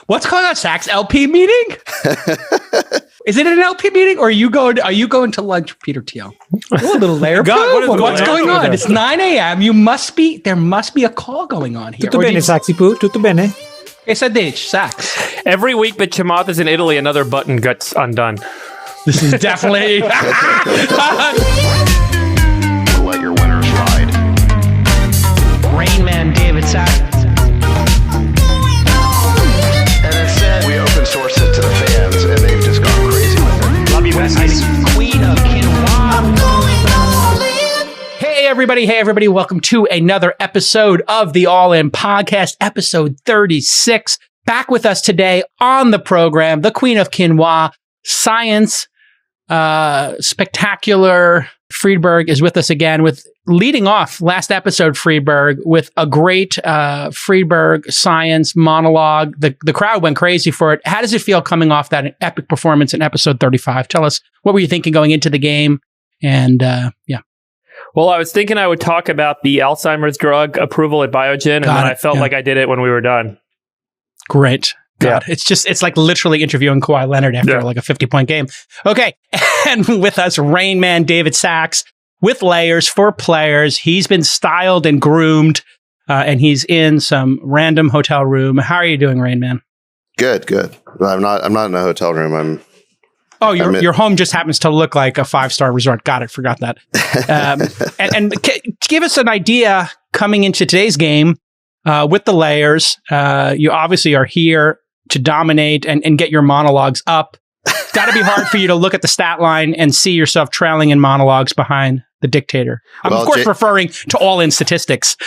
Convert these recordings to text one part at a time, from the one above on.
What's going on, Sachs? LP meeting? Is it an LP meeting, or are you going to lunch, Peter Thiel? A little layer. What's going on? It's 9 a.m. There must be a call going on here. Tutto bene, Saxi-poo? Tutto bene? Sachs. Every week that Chamath is in Italy, another button gets undone. This is definitely... Let your winners ride. Rain Man David Sachs. And instead, we open source it to the fans, and they've just gone crazy with it. Love you, Besties. Queen of Quinoa. Hey, everybody. Welcome to another episode of the All In Podcast, episode 36. Back with us today on the program, the Queen of Quinoa, science, spectacular Friedberg is with us again, with leading off last episode, Friedberg, with a great Friedberg science monologue. The crowd went crazy for it. How does it feel coming off that epic performance in episode 35? Tell us, what were you thinking going into the game? And yeah. Well, I was thinking I would talk about the Alzheimer's drug approval at Biogen, and then I felt like I did it when we were done. Great. God, yeah. It's like literally interviewing Kawhi Leonard after like a 50-point game. Okay. And with us, Rain Man David Sachs, with layers for players. He's been styled and groomed, and he's in some random hotel room. How are you doing, Rain Man? Good. I'm not in a hotel room. Your home just happens to look like a 5-star resort. Got it. Forgot that. And give us an idea coming into today's game with the layers. You obviously are here to dominate and get your monologues up. It's got to be hard for you to look at the stat line and see yourself trailing in monologues behind the dictator. I'm, of course, referring to All In Statistics,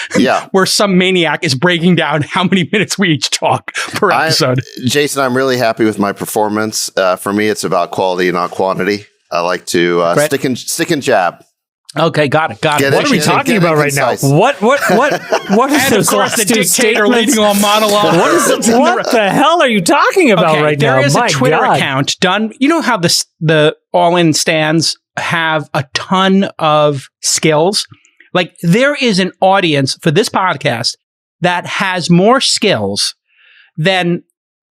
where some maniac is breaking down how many minutes we each talk per episode. Jason, I'm really happy with my performance. For me, it's about quality, not quantity. I like to stick and jab. Okay, got it. What are we talking about right now? What is and of course the dictator leading on monologue. What the hell are you talking about right now? There is a Twitter account done. You know how the All-In stands have a ton of skills? Like, there is an audience for this podcast that has more skills than,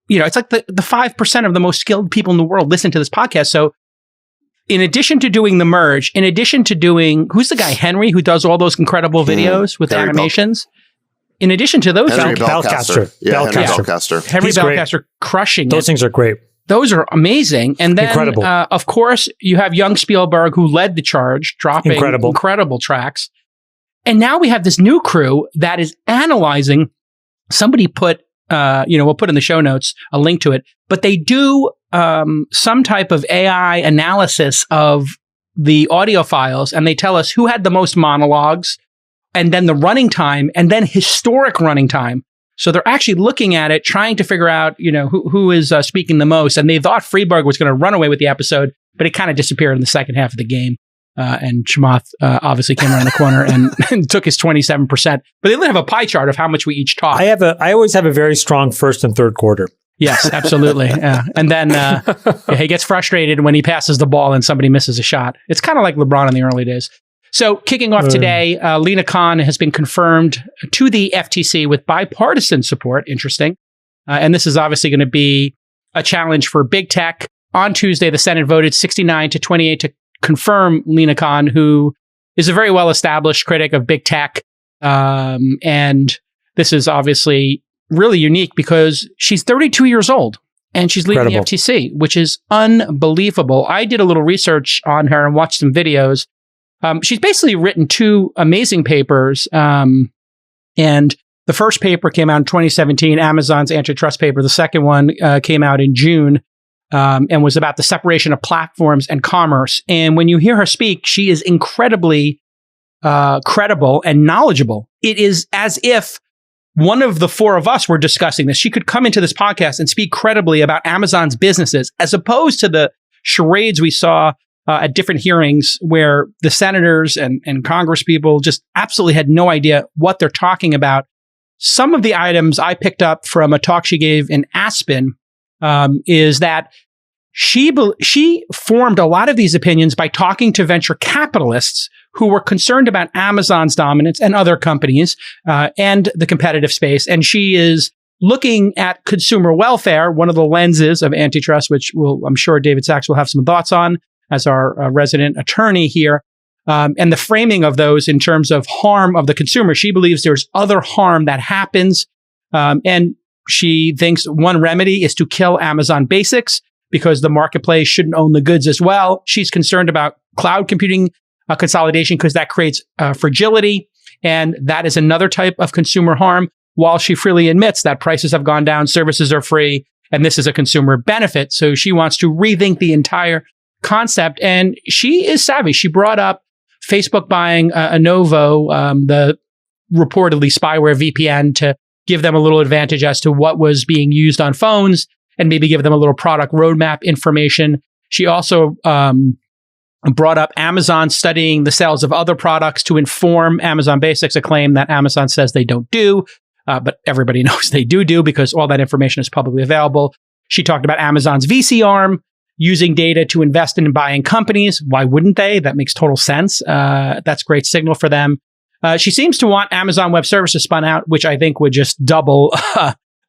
it's like the 5% of the most skilled people in the world listen to this podcast. So in addition to doing the merge, in addition to doing, who's the guy, Henry, who does all those incredible videos with Henry animations? In addition to those, Henry Belcaster. Henry Belcaster crushing Those things are great. Those are amazing. And then, of course, you have young Spielberg, who led the charge, dropping incredible tracks. And now we have this new crew that is analyzing. Somebody put, we'll put in the show notes a link to it, but they do some type of AI analysis of the audio files, and they tell us who had the most monologues, and then the running time, and then historic running time. So they're actually looking at it, trying to figure out, who is speaking the most. And they thought Friedberg was going to run away with the episode, but it kind of disappeared in the second half of the game. And Chamath obviously came around the corner and took his 27%. But they didn't have a pie chart of how much we each talk. I always have a very strong first and third quarter. Yes, absolutely. Yeah. And then he gets frustrated when he passes the ball and somebody misses a shot. It's kind of like LeBron in the early days. So kicking off today, Lina has been confirmed to the FTC with bipartisan support. Interesting. And this is obviously going to be a challenge for big tech. On Tuesday, the Senate voted 69-28 to confirm Lina Khan, who is a very well-established critic of big tech. And this is obviously really unique because she's 32 years old and she's leading the FTC, which is unbelievable. I did a little research on her and watched some videos. She's basically written 2 amazing papers. And the first paper came out in 2017, Amazon's antitrust paper. The second one came out in June and was about the separation of platforms and commerce. And when you hear her speak, she is incredibly credible and knowledgeable. It is as if one of the 4 of us were discussing this. She could come into this podcast and speak credibly about Amazon's businesses, as opposed to the charades we saw at different hearings where the senators and Congress people just absolutely had no idea what they're talking about. Some of the items I picked up from a talk she gave in Aspen is that she formed a lot of these opinions by talking to venture capitalists who were concerned about Amazon's dominance and other companies and the competitive space. And she is looking at consumer welfare, one of the lenses of antitrust, which I'm sure David Sachs will have some thoughts on as our resident attorney here, and the framing of those in terms of harm of the consumer. She believes there's other harm that happens. And she thinks one remedy is to kill Amazon Basics because the marketplace shouldn't own the goods as well. She's concerned about cloud computing consolidation because that creates fragility. And that is another type of consumer harm, while she freely admits that prices have gone down, services are free, and this is a consumer benefit. So she wants to rethink the entire concept. And she is savvy. She brought up Facebook buying Anovo, the reportedly spyware VPN, to give them a little advantage as to what was being used on phones and maybe give them a little product roadmap information. She also brought up Amazon studying the sales of other products to inform Amazon Basics, a claim that Amazon says they don't do, but everybody knows they do because all that information is publicly available. She talked about Amazon's VC arm using data to invest in buying companies. Why wouldn't they? That makes total sense. That's great signal for them. She seems to want Amazon Web Services spun out, which I think would just double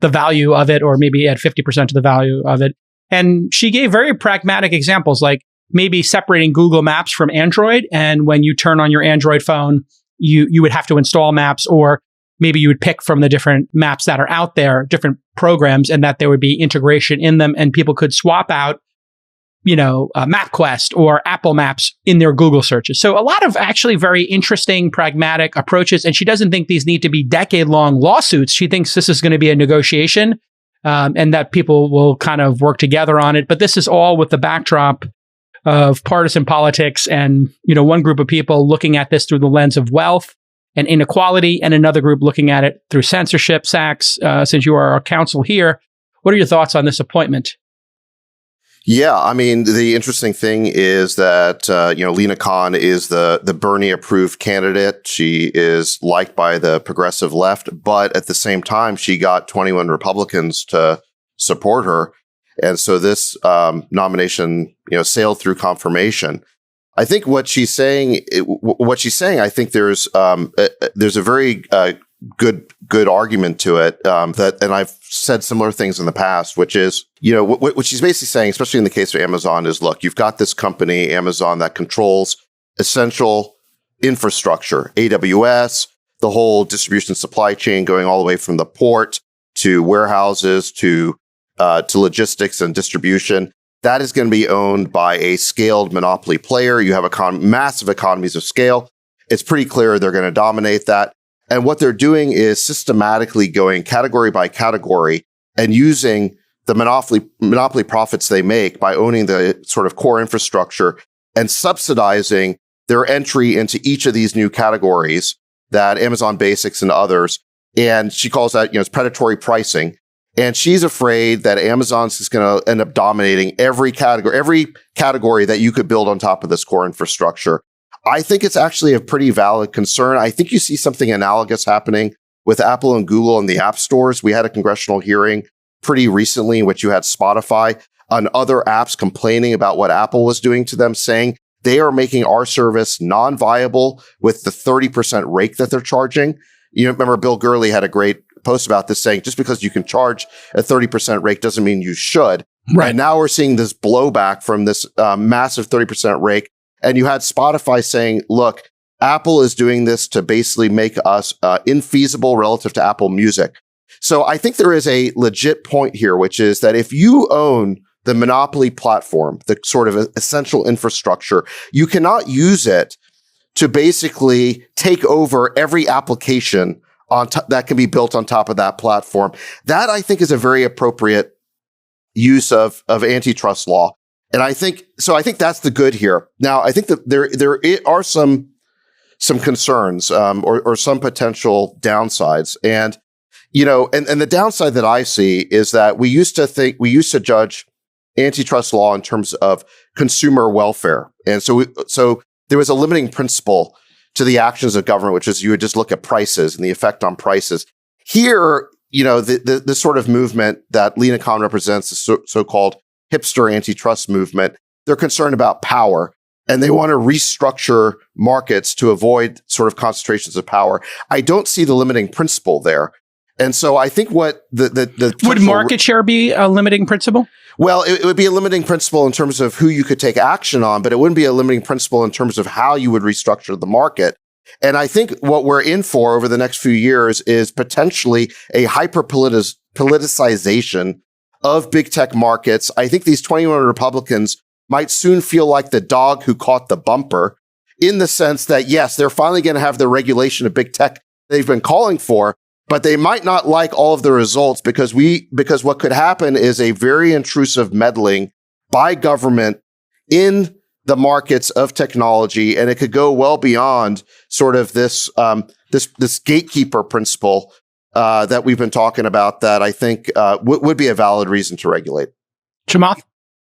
the value of it, or maybe add 50% of the value of it. And she gave very pragmatic examples, like maybe separating Google Maps from Android. And when you turn on your Android phone, you would have to install Maps, or maybe you would pick from the different maps that are out there, different programs, and that there would be integration in them, and people could swap out MapQuest or Apple Maps in their Google searches. So a lot of actually very interesting, pragmatic approaches. And she doesn't think these need to be decade-long lawsuits. She thinks this is going to be a negotiation and that people will kind of work together on it. But this is all with the backdrop of partisan politics and, one group of people looking at this through the lens of wealth and inequality, and another group looking at it through censorship. Sachs, since you are our counsel here, what are your thoughts on this appointment? Yeah, I mean, the interesting thing is that, Lina Khan is the Bernie-approved candidate. She is liked by the progressive left, but at the same time, she got 21 Republicans to support her. And so this nomination, sailed through confirmation. I think what she's saying, I think there's a very good argument to it, and I've said similar things in the past, which is, what she's basically saying, especially in the case of Amazon, is, look, you've got this company, Amazon, that controls essential infrastructure, AWS, the whole distribution supply chain going all the way from the port to warehouses to logistics and distribution. That is going to be owned by a scaled monopoly player. You have massive economies of scale. It's pretty clear they're going to dominate that. And what they're doing is systematically going category by category and using the monopoly profits they make by owning the sort of core infrastructure and subsidizing their entry into each of these new categories that Amazon Basics and others. And she calls that, it's predatory pricing. And she's afraid that Amazon's is going to end up dominating every category that you could build on top of this core infrastructure. I think it's actually a pretty valid concern. I think you see something analogous happening with Apple and Google in the app stores. We had a congressional hearing pretty recently in which you had Spotify and other apps complaining about what Apple was doing to them, saying they are making our service non-viable with the 30% rake that they're charging. Remember Bill Gurley had a great post about this, saying just because you can charge a 30% rake doesn't mean you should. Right. And now we're seeing this blowback from this massive 30% rake. And you had Spotify saying, look, Apple is doing this to basically make us infeasible relative to Apple Music. So I think there is a legit point here, which is that if you own the monopoly platform, the sort of essential infrastructure, you cannot use it to basically take over every application that can be built on top of that platform. That, I think, is a very appropriate use of antitrust law. And I think that's the good here. Now, I think that there are some concerns, or some potential downsides. And, and the downside that I see is that we used to judge antitrust law in terms of consumer welfare. And so there was a limiting principle to the actions of government, which is you would just look at prices and the effect on prices. Here, the sort of movement that Lina Khan represents, the so-called hipster antitrust movement, they're concerned about power, and they want to restructure markets to avoid sort of concentrations of power. I don't see the limiting principle there. And so I think what the would market share be a limiting principle? Well, it would be a limiting principle in terms of who you could take action on, but it wouldn't be a limiting principle in terms of how you would restructure the market. And I think what we're in for over the next few years is potentially a politicization of big tech markets. I think these 21 Republicans might soon feel like the dog who caught the bumper, in the sense that, yes, they're finally going to have the regulation of big tech they've been calling for, but they might not like all of the results because what could happen is a very intrusive meddling by government in the markets of technology, and it could go well beyond sort of this gatekeeper principle that we've been talking about. That I think would be a valid reason to regulate. Chamath?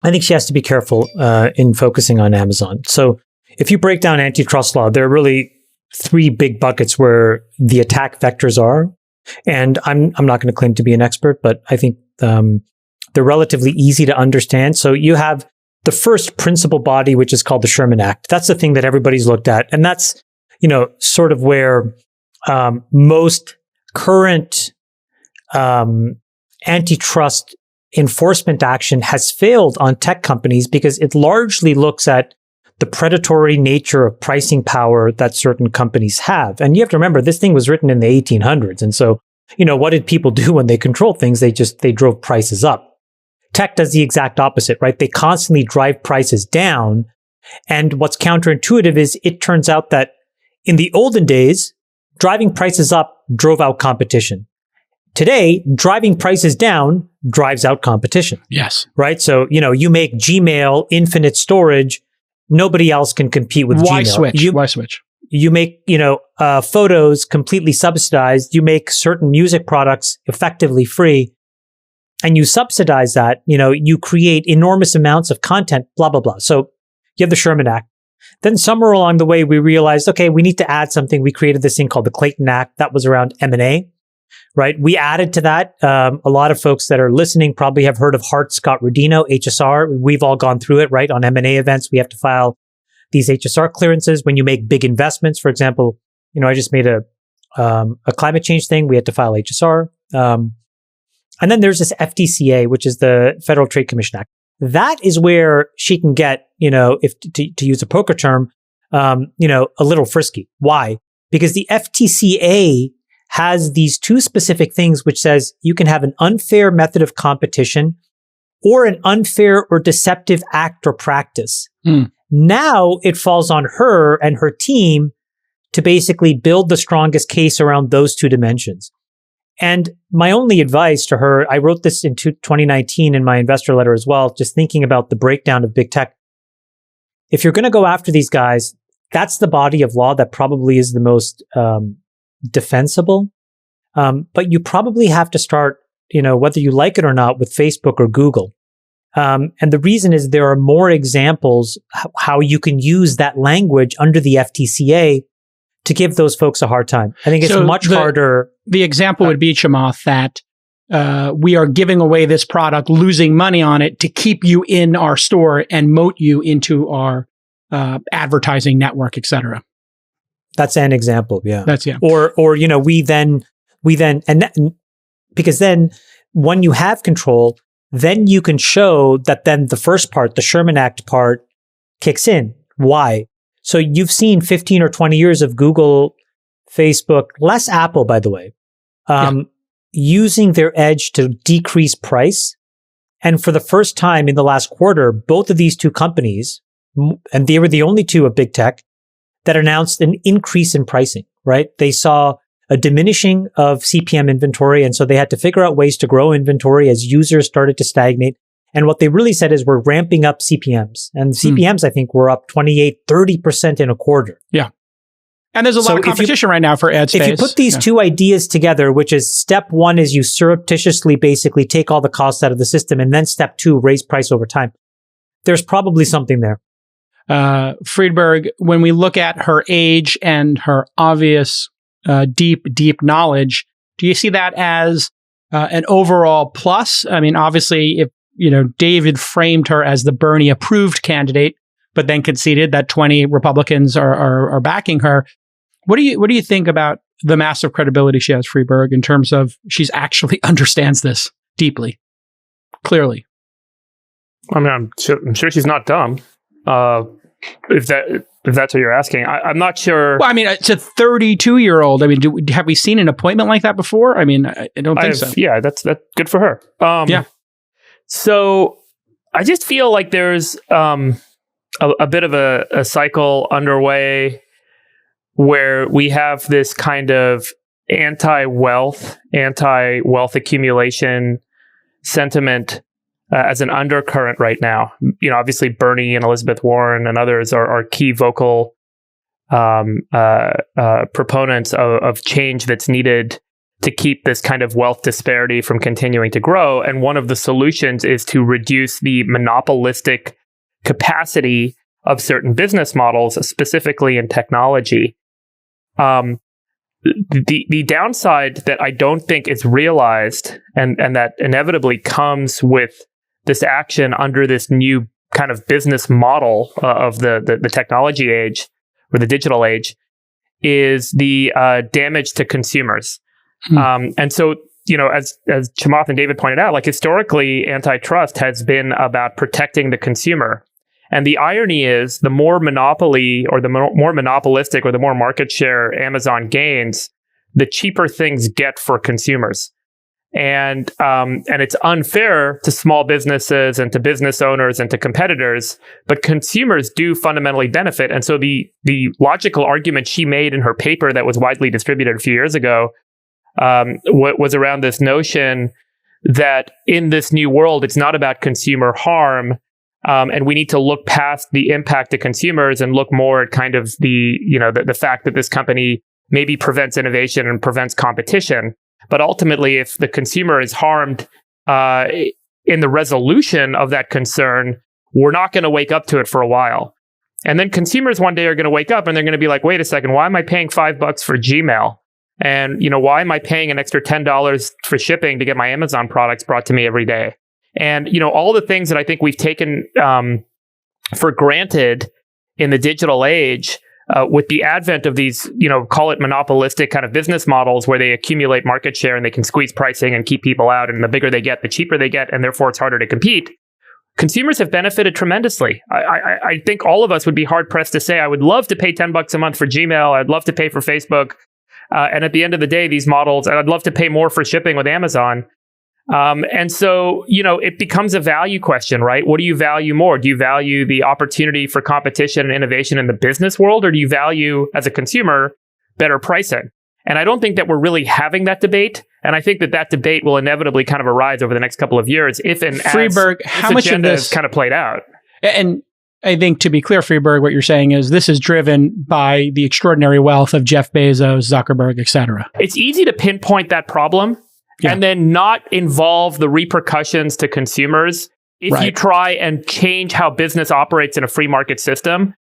I think she has to be careful in focusing on Amazon. So if you break down antitrust law, there are really three big buckets where the attack vectors are. And I'm not going to claim to be an expert, but I think they're relatively easy to understand. So you have the first principal body, which is called the Sherman Act. That's the thing that everybody's looked at. And that's, sort of where most current antitrust enforcement action has failed on tech companies, because it largely looks at the predatory nature of pricing power that certain companies have. And you have to remember, this thing was written in the 1800s. And so, what did people do when they controlled things? They drove prices up. Tech does the exact opposite, right? They constantly drive prices down. And what's counterintuitive is it turns out that in the olden days, driving prices up drove out competition. Today, driving prices down drives out competition. Yes. Right? So, you make Gmail infinite storage. Nobody else can compete with Gmail. Why switch? You make, photos completely subsidized. You make certain music products effectively free, and you subsidize that. You create enormous amounts of content, blah, blah, blah. So you have the Sherman Act. Then somewhere along the way, we realized, okay, we need to add something. We created this thing called the Clayton Act. That was around M&A, right? We added to that. A lot of folks that are listening probably have heard of Hart-Scott-Rodino, HSR. We've all gone through it, right? On M&A events, we have to file these HSR clearances. When you make big investments, for example, I just made a climate change thing. We had to file HSR. And then there's this FTCA, which is the Federal Trade Commission Act. That is where she can get, if to use a poker term, a little frisky. Why? Because the FTCA has these two specific things, which says you can have an unfair method of competition or an unfair or deceptive act or practice. Now it falls on her and her team to basically build the strongest case around those two dimensions. And my only advice to her, I wrote this in 2019 in my investor letter as well, just thinking about the breakdown of big tech. If you're going to go after these guys, that's the body of law that probably is the most defensible. But you probably have to start, whether you like it or not, with Facebook or Google. And the reason is there are more examples how you can use that language under the FTCA to give those folks a hard time. I think it's much harder. The example would be, Chamath, that we are giving away this product, losing money on it to keep you in our store and moat you into our advertising network, et cetera. That's an example, yeah. Or we then, because then when you have control, then you can show that then the first part, the Sherman Act part, kicks in. Why? So you've seen 15 or 20 years of Google, Facebook, less Apple, by the way, using their edge to decrease price. And for the first time in the last quarter, both of these two companies, and they were the only two of big tech, that announced an increase in pricing, right? They saw a diminishing of CPM inventory, and so they had to figure out ways to grow inventory as users started to stagnate. And what they really said is we're ramping up CPMs. And CPMs, I think, were up 28, 30% in a quarter. Yeah. And there's a lot of competition right now for ad space. If you put these two ideas together, which is step one is you surreptitiously basically take all the costs out of the system, and then step two, raise price over time, there's probably something there. Friedberg, when we look at her age and her obvious deep knowledge, do you see that as an overall plus? I mean, obviously, if David framed her as the Bernie approved candidate, but then conceded that 20 Republicans are backing her. What do you think about the massive credibility she has, Friedberg, in terms of she's actually understands this deeply, clearly. I mean, I'm sure she's not dumb. If that's what you're asking, I'm not sure. Well, I mean, it's a 32-year-old. I mean, have we seen an appointment like that before? I mean, I don't think so. Yeah, that's good for her. Yeah. So I just feel like there's a bit of a cycle underway where we have this kind of anti-wealth accumulation sentiment as an undercurrent right now. You know, obviously Bernie and Elizabeth Warren and others are key vocal proponents of change that's needed to keep this kind of wealth disparity from continuing to grow. And one of the solutions is to reduce the monopolistic capacity of certain business models, specifically in technology. The downside that I don't think is realized and that inevitably comes with this action under this new kind of business model of the technology age or the digital age is the damage to consumers. And so, you know, as Chamath and David pointed out, like historically, antitrust has been about protecting the consumer. And the irony is the more monopoly or the more monopolistic or the more market share Amazon gains, the cheaper things get for consumers. And it's unfair to small businesses and to business owners and to competitors, but consumers do fundamentally benefit. And so the logical argument she made in her paper that was widely distributed a few years ago was around this notion that in this new world, it's not about consumer harm. And we need to look past the impact to consumers and look more at kind of the fact that this company maybe prevents innovation and prevents competition. But ultimately, if the consumer is harmed in the resolution of that concern, we're not going to wake up to it for a while. And then consumers one day are going to wake up and they're going to be like, wait a second, why am I paying $5 for Gmail? And, you know, why am I paying an extra $10 for shipping to get my Amazon products brought to me every day? And, you know, all the things that I think we've taken for granted in the digital age, with the advent of these, you know, call it monopolistic kind of business models where they accumulate market share and they can squeeze pricing and keep people out. And the bigger they get, the cheaper they get. And therefore, it's harder to compete. Consumers have benefited tremendously. I think all of us would be hard pressed to say, I would love to pay $10 a month for Gmail. I'd love to pay for Facebook. And at the end of the day, these models, and I'd love to pay more for shipping with Amazon. And so, you know, it becomes a value question, right? What do you value more? Do you value the opportunity for competition and innovation in the business world? Or do you value, as a consumer, better pricing? And I don't think that we're really having that debate. And I think that debate will inevitably kind of arise over the next couple of years if and Friedberg, as how much of this is kind of played out. And I think, to be clear, Friedberg, what you're saying is this is driven by the extraordinary wealth of Jeff Bezos, Zuckerberg, et cetera. It's easy to pinpoint that problem and then not involve the repercussions to consumers if you try and change how business operates in a free market system.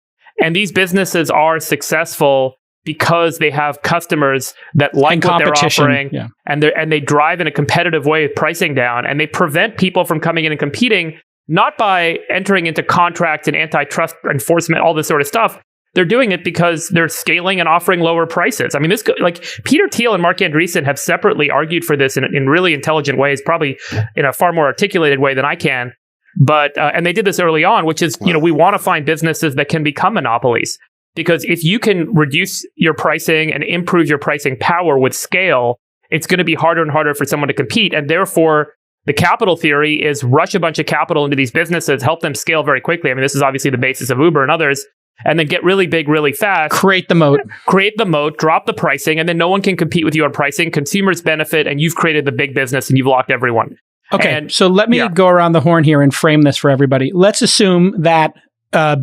And these businesses are successful because they have customers that like what they're offering, and they drive in a competitive way with pricing down, and they prevent people from coming in and competing, not by entering into contracts and antitrust enforcement, all this sort of stuff. They're doing it because they're scaling and offering lower prices. I mean, this, like, Peter Thiel and Mark Andreessen have separately argued for this in really intelligent ways, probably in a far more articulated way than I can. But and they did this early on, which is, you know, we want to find businesses that can become monopolies. Because if you can reduce your pricing and improve your pricing power with scale, it's going to be harder and harder for someone to compete. And therefore, the capital theory is rush a bunch of capital into these businesses, help them scale very quickly. I mean, this is obviously the basis of Uber and others. And then get really big, really fast. Create the moat, drop the pricing, and then no one can compete with you on pricing. Consumers benefit, and you've created the big business and you've locked everyone. Okay, so let me go around the horn here and frame this for everybody. Let's assume that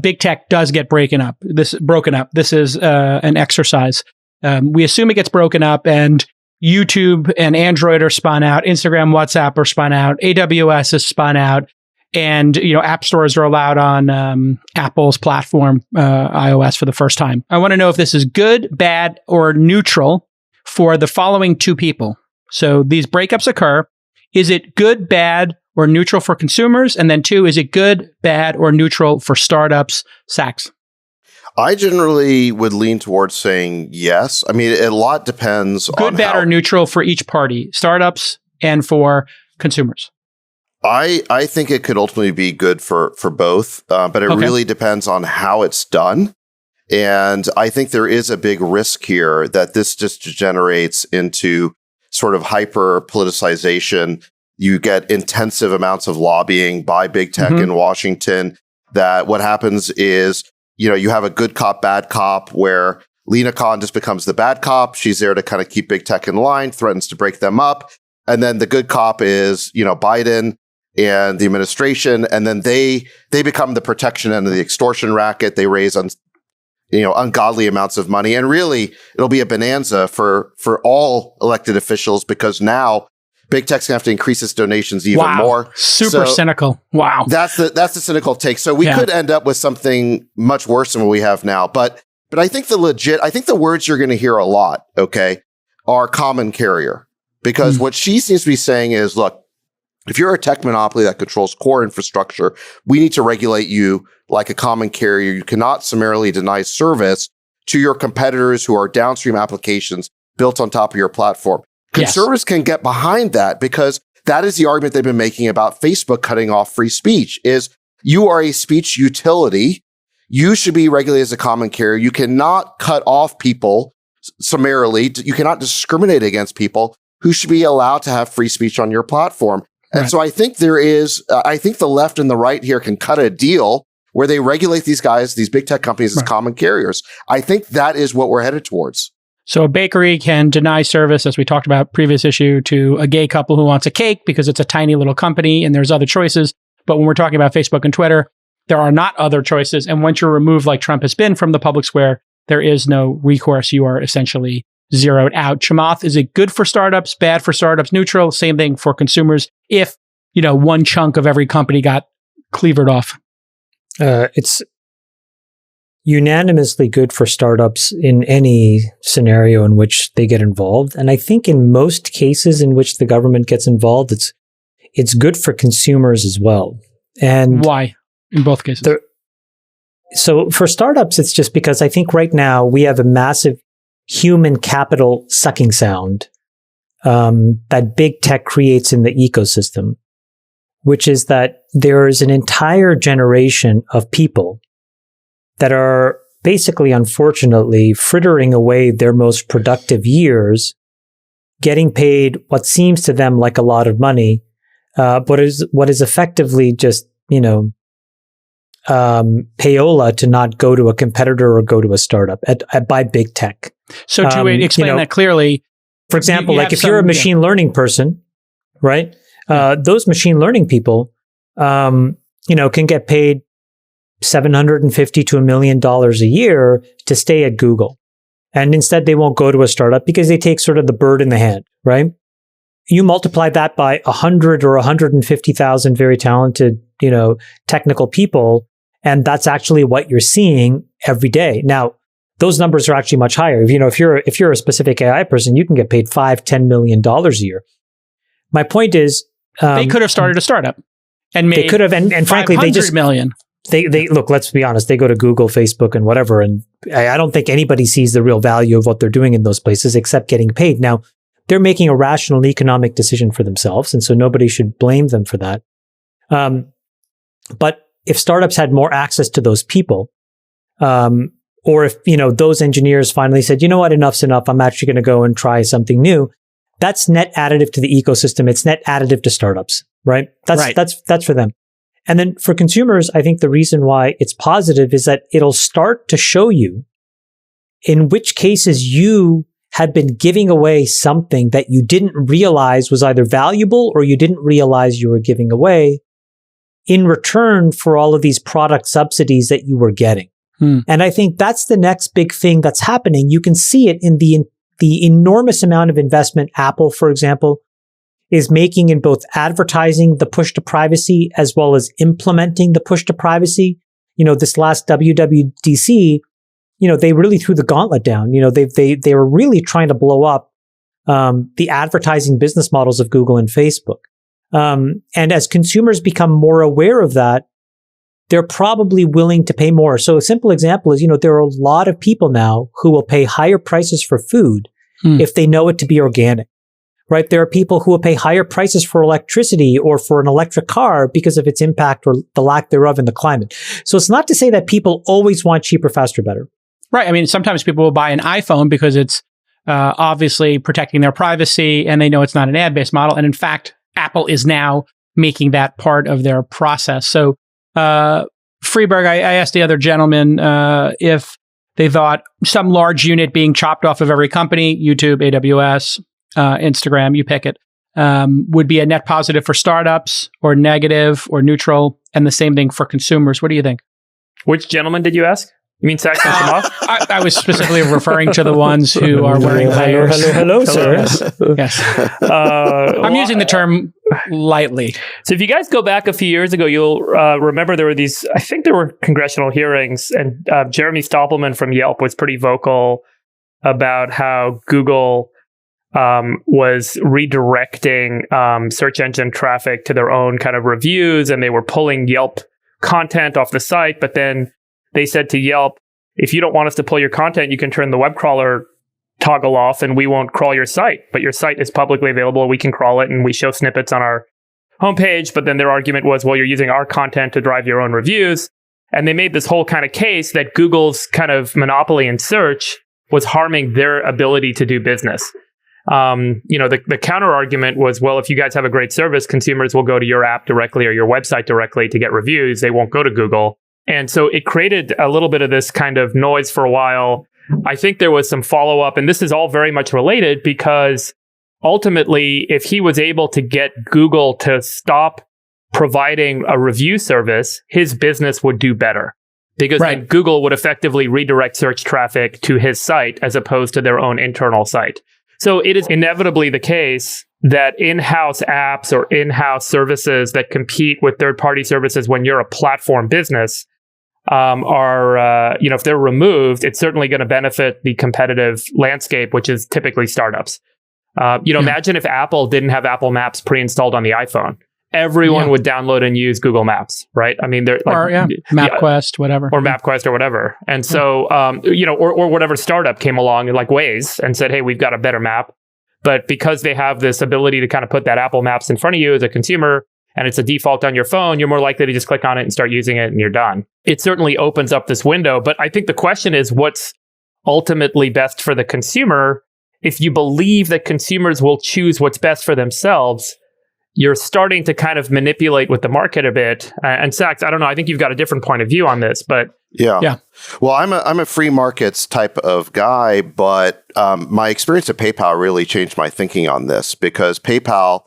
big tech does get broken up. This is an exercise. We assume it gets broken up, and YouTube and Android are spun out. Instagram, WhatsApp are spun out. AWS is spun out. And, you know, app stores are allowed on Apple's platform, iOS, for the first time. I want to know if this is good, bad, or neutral for the following two people. So these breakups occur. Is it good, bad, or neutral for consumers? And then two, is it good, bad, or neutral for startups? Sachs. I generally would lean towards saying yes. I mean, a lot depends on good, bad, or neutral for each party, startups and for consumers. I think it could ultimately be good for both, but it really depends on how it's done. And I think there is a big risk here that this just degenerates into sort of hyper politicization. You get intensive amounts of lobbying by big tech in Washington, that what happens is, you have a good cop, bad cop, where Lina Khan just becomes the bad cop. She's there to kind of keep big tech in line, threatens to break them up. And then the good cop is, Biden and the administration. And then they become the protection end of the extortion racket. They raise ungodly amounts of money. And really, it'll be a bonanza for all elected officials, because now big tech's gonna have to increase its donations even more. Super cynical. Wow. That's the cynical take. So we could end up with something much worse than what we have now. But I think the words you're going to hear a lot, are common carrier. Because what she seems to be saying is, look, if you're a tech monopoly that controls core infrastructure, we need to regulate you like a common carrier. You cannot summarily deny service to your competitors who are downstream applications built on top of your platform. Conservatives can get behind that, because that is the argument they've been making about Facebook cutting off free speech, is you are a speech utility. You should be regulated as a common carrier. You cannot cut off people summarily. You cannot discriminate against people who should be allowed to have free speech on your platform. And so I think I think the left and the right here can cut a deal where they regulate these guys, these big tech companies, as common carriers. I think that is what we're headed towards. So a bakery can deny service, as we talked about previous issue, to a gay couple who wants a cake because it's a tiny little company and there's other choices. But when we're talking about Facebook and Twitter, there are not other choices. And once you're removed, like Trump has been, from the public square, there is no recourse. You are essentially zeroed out. Chamath, is it good for startups, bad for startups, neutral? Same thing for consumers. If, one chunk of every company got cleavered off. It's unanimously good for startups in any scenario in which they get involved. And I think in most cases in which the government gets involved, it's good for consumers as well. And why in both cases? So for startups, it's just because I think right now we have a massive human capital sucking sound that big tech creates in the ecosystem, which is that there is an entire generation of people that are basically, unfortunately, frittering away their most productive years, getting paid what seems to them like a lot of money, but what is effectively just, payola to not go to a competitor or go to a startup by big tech. So to explain that clearly, for example, like if you're a machine learning person, right? Those machine learning people, can get paid $750 to $1 million a year to stay at Google. And instead they won't go to a startup because they take sort of the bird in the hand, right? You multiply that by 100 or 150,000 very talented, technical people. And that's actually what you're seeing every day. Now, those numbers are actually much higher. If you're a specific AI person, you can get paid $5-10 million a year. My point is, they could have started a startup and made. They could have, and frankly, they just million. They look. Let's be honest. They go to Google, Facebook, and whatever, and I don't think anybody sees the real value of what they're doing in those places except getting paid. Now, they're making a rational economic decision for themselves, and so nobody should blame them for that. But if startups had more access to those people, or if those engineers finally said, you know what, enough's enough, I'm actually going to go and try something new, that's net additive to the ecosystem. It's net additive to startups, right? That's for them. And then for consumers, I think the reason why it's positive is that it'll start to show you in which cases you had been giving away something that you didn't realize was either valuable or you didn't realize you were giving away in return for all of these product subsidies that you were getting. And I think that's the next big thing that's happening. You can see it in the enormous amount of investment Apple, for example, is making in both advertising the push to privacy as well as implementing the push to privacy. This last WWDC, they really threw the gauntlet down. They were really trying to blow up the advertising business models of Google and Facebook. And as consumers become more aware of that, they're probably willing to pay more. So a simple example is, there are a lot of people now who will pay higher prices for food if they know it to be organic, right? There are people who will pay higher prices for electricity or for an electric car because of its impact or the lack thereof in the climate. So it's not to say that people always want cheaper, faster, better. Right. I mean, sometimes people will buy an iPhone because it's obviously protecting their privacy and they know it's not an ad-based model. And in fact, Apple is now making that part of their process. So, Friedberg, I asked the other gentleman if they thought some large unit being chopped off of every company, YouTube, AWS, Instagram, you pick it, would be a net positive for startups or negative or neutral, and the same thing for consumers. What do you think? Which gentleman did you ask? You mean Sachs and Chamath? I was specifically referring to the ones who are wearing layers. Hello, sir. Yes. I'm using the term lightly. So if you guys go back a few years ago, you'll remember there were these, I think there were congressional hearings, and Jeremy Stoppelman from Yelp was pretty vocal about how Google was redirecting search engine traffic to their own kind of reviews, and they were pulling Yelp content off the site, but then they said to Yelp, if you don't want us to pull your content, you can turn the web crawler toggle off and we won't crawl your site. But your site is publicly available. We can crawl it and we show snippets on our homepage. But then their argument was, well, you're using our content to drive your own reviews. And they made this whole kind of case that Google's kind of monopoly in search was harming their ability to do business. The counter argument was, well, if you guys have a great service, consumers will go to your app directly or your website directly to get reviews. They won't go to Google. And so it created a little bit of this kind of noise for a while. I think there was some follow-up, and this is all very much related because ultimately, if he was able to get Google to stop providing a review service, his business would do better. Because then Google would effectively redirect search traffic to his site as opposed to their own internal site. So it is inevitably the case that in-house apps or in-house services that compete with third-party services when you're a platform business if they're removed, it's certainly going to benefit the competitive landscape, which is typically startups. Imagine if Apple didn't have Apple Maps pre-installed on the iPhone. Everyone would download and use Google Maps, right? I mean, they're MapQuest, whatever. Or MapQuest or whatever. And so, or whatever startup came along like Waze and said, hey, we've got a better map. But because they have this ability to kind of put that Apple Maps in front of you as a consumer, and it's a default on your phone, you're more likely to just click on it and start using it and you're done. It certainly opens up this window. But I think the question is, what's ultimately best for the consumer? If you believe that consumers will choose what's best for themselves, you're starting to kind of manipulate with the market a bit. And Sachs, I don't know, I think you've got a different point of view on this, but yeah. Well, I'm a free markets type of guy, but my experience at PayPal really changed my thinking on this because PayPal,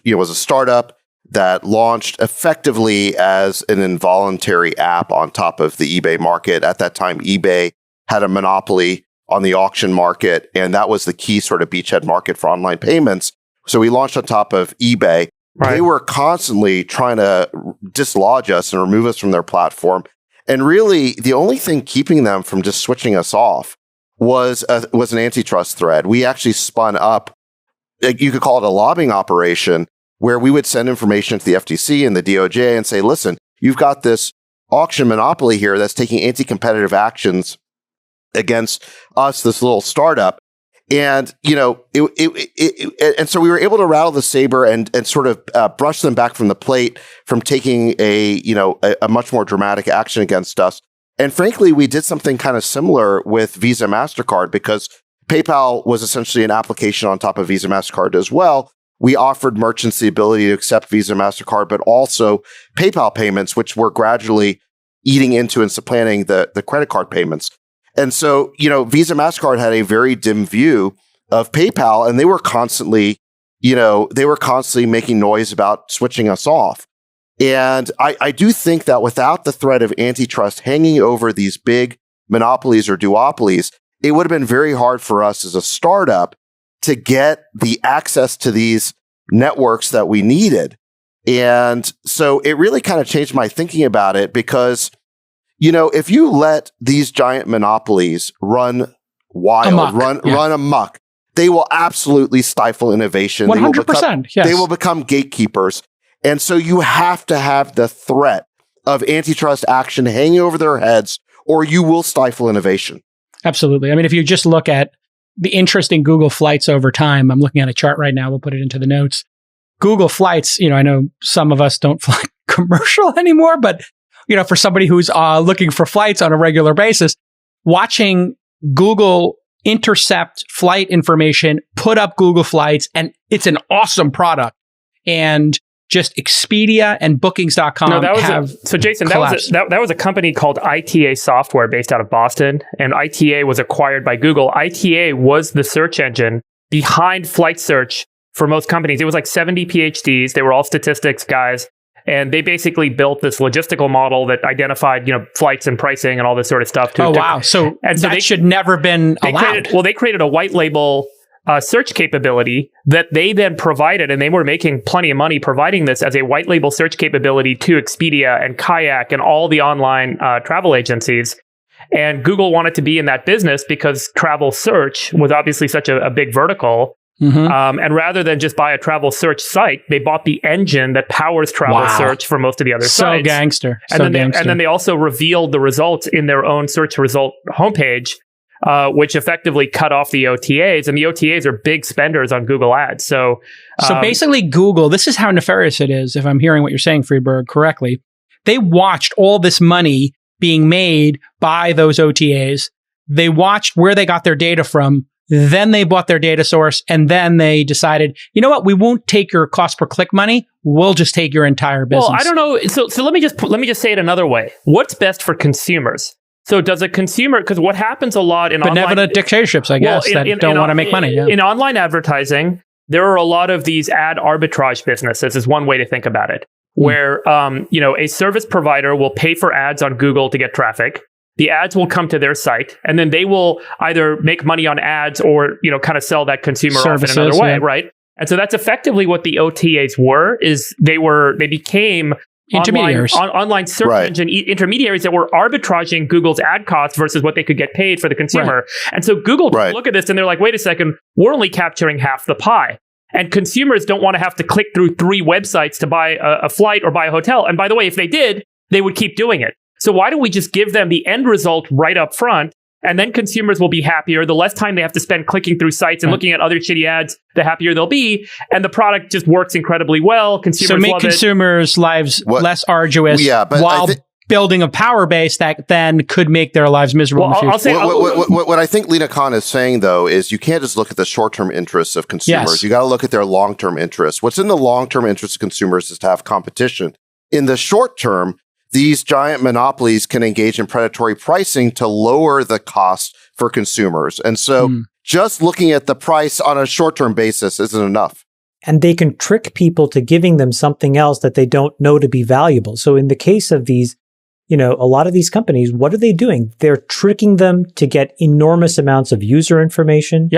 was a startup that launched effectively as an involuntary app on top of the eBay market. At that time, eBay had a monopoly on the auction market, and that was the key sort of beachhead market for online payments. So we launched on top of eBay. Right. They were constantly trying to dislodge us and remove us from their platform. And really, the only thing keeping them from just switching us off was an antitrust thread. We actually spun up, you could call it a lobbying operation, where we would send information to the FTC and the DOJ and say, listen, you've got this auction monopoly here that's taking anti-competitive actions against us, this little startup. And, and so we were able to rattle the saber and sort of brush them back from the plate from taking a much more dramatic action against us. And frankly, we did something kind of similar with Visa, MasterCard, because PayPal was essentially an application on top of Visa, MasterCard as well. We offered merchants the ability to accept Visa, MasterCard, but also PayPal payments, which were gradually eating into and supplanting the credit card payments. And so, Visa, MasterCard had a very dim view of PayPal, and they were constantly making noise about switching us off. And I do think that without the threat of antitrust hanging over these big monopolies or duopolies, it would have been very hard for us as a startup to get the access to these networks that we needed. And so it really kind of changed my thinking about it because, if you let these giant monopolies run wild, run amok, they will absolutely stifle innovation. 100%. They will become gatekeepers. And so you have to have the threat of antitrust action hanging over their heads, or you will stifle innovation. Absolutely. I mean, if you just look at the interest in Google Flights over time, I'm looking at a chart right now. We'll put it into the notes. Google Flights, I know some of us don't fly commercial anymore, but, for somebody who's looking for flights on a regular basis, watching Google intercept flight information, put up Google Flights, and it's an awesome product. And just Expedia and Bookings.com so Jason, collapsed. that was a company called ITA Software based out of Boston, and ITA was acquired by Google. ITA was the search engine behind flight search for most companies. It was like 70 PhDs. They were all statistics guys, and they basically built this logistical model that identified, flights and pricing and all this sort of stuff. Wow! So that should never been allowed. They created a white label search capability that they then provided, and they were making plenty of money providing this as a white label search capability to Expedia and Kayak and all the online travel agencies. And Google wanted to be in that business because travel search was obviously such a big vertical. Mm-hmm. And rather than just buy a travel search site, they bought the engine that powers travel search for most of the other sites. So gangster. And then they also revealed the results in their own search result homepage, which effectively cut off the OTAs, and the OTAs are big spenders on Google Ads. So basically Google, this is how nefarious it is, if I'm hearing what you're saying, Friedberg, correctly. They watched all this money being made by those OTAs. They watched where they got their data from. Then they bought their data source, and then they decided, you know what? We won't take your cost per click money. We'll just take your entire business. Well, I don't know. So let me just say it another way. What's best for consumers? So does a consumer, because what happens a lot in benevolent online dictatorships, I guess, that don't want to make money. Yeah. In online advertising, there are a lot of these ad arbitrage businesses, is one way to think about it, where a service provider will pay for ads on Google to get traffic. The ads will come to their site, and then they will either make money on ads or kind of sell that consumer services, off in another way, right? And so that's effectively what the OTAs were. They became intermediaries, online search engine intermediaries that were arbitraging Google's ad costs versus what they could get paid for the consumer. Right. And so Google look at this and they're like, wait a second, we're only capturing half the pie. And consumers don't want to have to click through 3 websites to buy a flight or buy a hotel. And by the way, if they did, they would keep doing it. So why don't we just give them the end result right up front? And then consumers will be happier. The less time they have to spend clicking through sites and looking at other shitty ads, the happier they'll be. And the product just works incredibly well. Consumers make love consumers' lives less arduous while building a power base that then could make their lives miserable in the future. I'll say, what I think Lina Khan is saying, though, is you can't just look at the short-term interests of consumers. Yes. You got to look at their long-term interests. What's in the long-term interest of consumers is to have competition. In the short term, these giant monopolies can engage in predatory pricing to lower the cost for consumers. And so just looking at the price on a short-term basis isn't enough. And they can trick people to giving them something else that they don't know to be valuable. So in the case of these, a lot of these companies, what are they doing? They're tricking them to get enormous amounts of user information,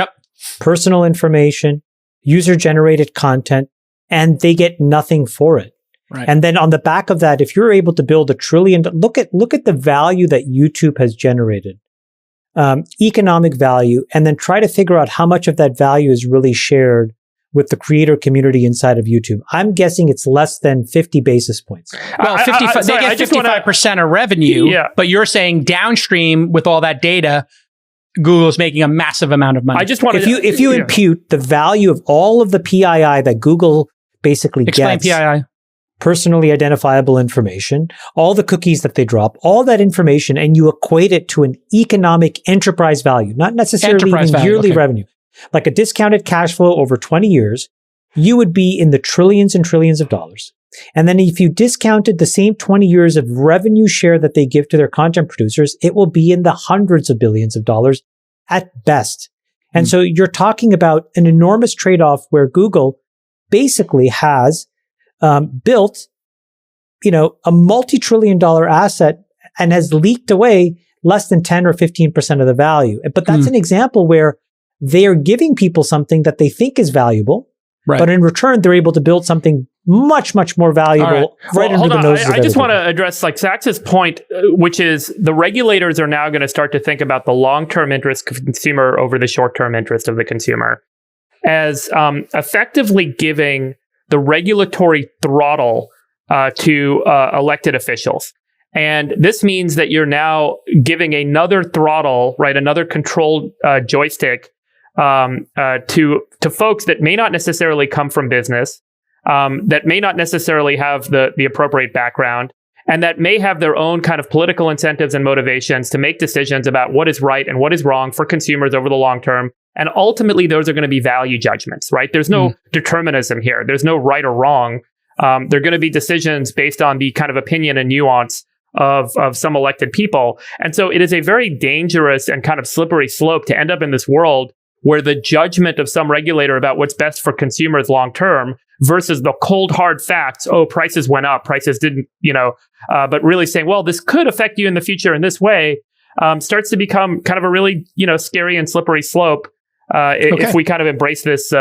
personal information, user-generated content, and they get nothing for it. Right. And then on the back of that, if you're able to build $1 trillion, look at the value that YouTube has generated, economic value, and then try to figure out how much of that value is really shared with the creator community inside of YouTube. I'm guessing it's less than 50 basis points. Well, they get 55% of revenue, but you're saying downstream with all that data, Google's making a massive amount of money. I just want if you impute the value of all of the PII that Google basically gets. Explain PII. Personally identifiable information, all the cookies that they drop, all that information, and you equate it to an economic enterprise value, not necessarily even yearly revenue. Like a discounted cash flow over 20 years, you would be in the trillions and trillions of dollars. And then if you discounted the same 20 years of revenue share that they give to their content producers, it will be in the hundreds of billions of dollars at best. And so you're talking about an enormous trade-off where Google basically has built, a multi-trillion-dollar asset and has leaked away less than 10 or 15% of the value. But that's an example where they are giving people something that they think is valuable, but in return, they're able to build something much, much more valuable under the noses of everybody. I just want to address Sachs's point, which is the regulators are now going to start to think about the long-term interest of the consumer over the short-term interest of the consumer as effectively giving the regulatory throttle to elected officials. And this means that you're now giving another throttle, right, another controlled joystick to folks that may not necessarily come from business, that may not necessarily have the appropriate background, and that may have their own kind of political incentives and motivations to make decisions about what is right and what is wrong for consumers over the long term. And ultimately, those are going to be value judgments, right? There's no determinism here. There's no right or wrong. They're going to be decisions based on the kind of opinion and nuance of some elected people. And so it is a very dangerous and kind of slippery slope to end up in this world where the judgment of some regulator about what's best for consumers long term versus the cold hard facts, prices went up, prices didn't, but really saying, well, this could affect you in the future in this way, starts to become kind of a really, scary and slippery slope if we kind of embrace this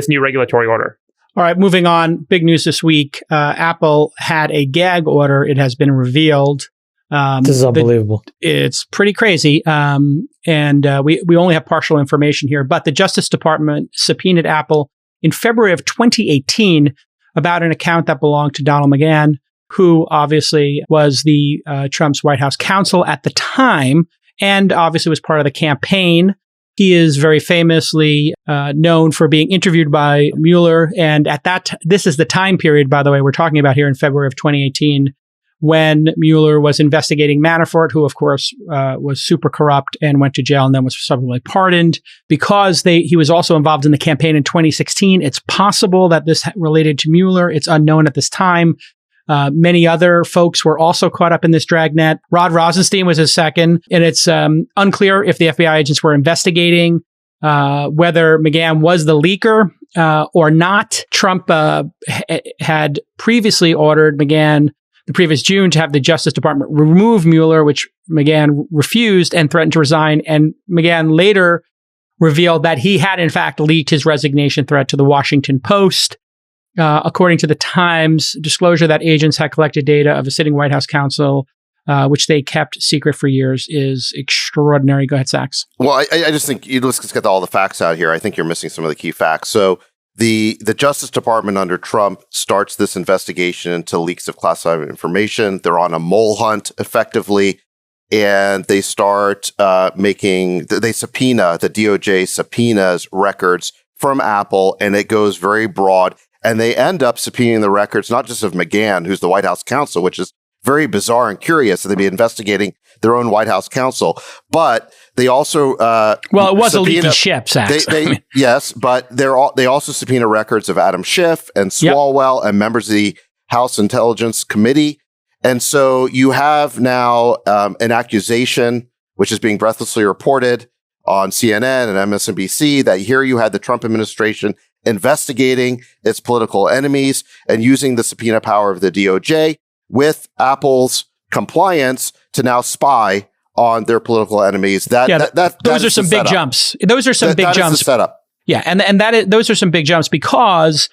new regulatory order. All right, moving on. Big news this week. Apple had a gag order. It has been revealed. This is unbelievable. It's pretty crazy. And we only have partial information here, but the Justice Department subpoenaed Apple in February of 2018 about an account that belonged to Donald McGahn, who obviously was the Trump's White House counsel at the time, and obviously was part of the campaign. He is very famously known for being interviewed by Mueller. And this is the time period, by the way, we're talking about here in February of 2018, when Mueller was investigating Manafort, who, of course, was super corrupt and went to jail and then was subsequently pardoned. Because he was also involved in the campaign in 2016, it's possible that this related to Mueller. It's unknown at this time. Many other folks were also caught up in this dragnet. Rod Rosenstein was his second, and it's unclear if the FBI agents were investigating whether McGahn was the leaker or not. Trump had previously ordered McGahn the previous June to have the Justice Department remove Mueller, which McGahn refused and threatened to resign. And McGahn later revealed that he had, in fact, leaked his resignation threat to the Washington Post. According to the Times, disclosure that agents had collected data of a sitting White House counsel, which they kept secret for years, is extraordinary. Go ahead, Sachs. Well, I just think let's just get all the facts out here. I think you're missing some of the key facts. So the Justice Department under Trump starts this investigation into leaks of classified information. They're on a mole hunt, effectively, and they start they subpoena, the DOJ subpoenas records from Apple, and it goes very broad. And they end up subpoenaing the records, not just of McGahn, who's the White House counsel, which is very bizarre and curious that they'd be investigating their own White House counsel. But they also it was a leaky ship, Sachs. Yes, but they also subpoena records of Adam Schiff and Swalwell and members of the House Intelligence Committee. And so you have now an accusation, which is being breathlessly reported on CNN and MSNBC, that here you had the Trump administration investigating its political enemies and using the subpoena power of the DOJ with Apple's compliance to now spy on their political enemies. Those are some big jumps. Those are some big jumps. Setup. Yeah, and those are some big jumps because,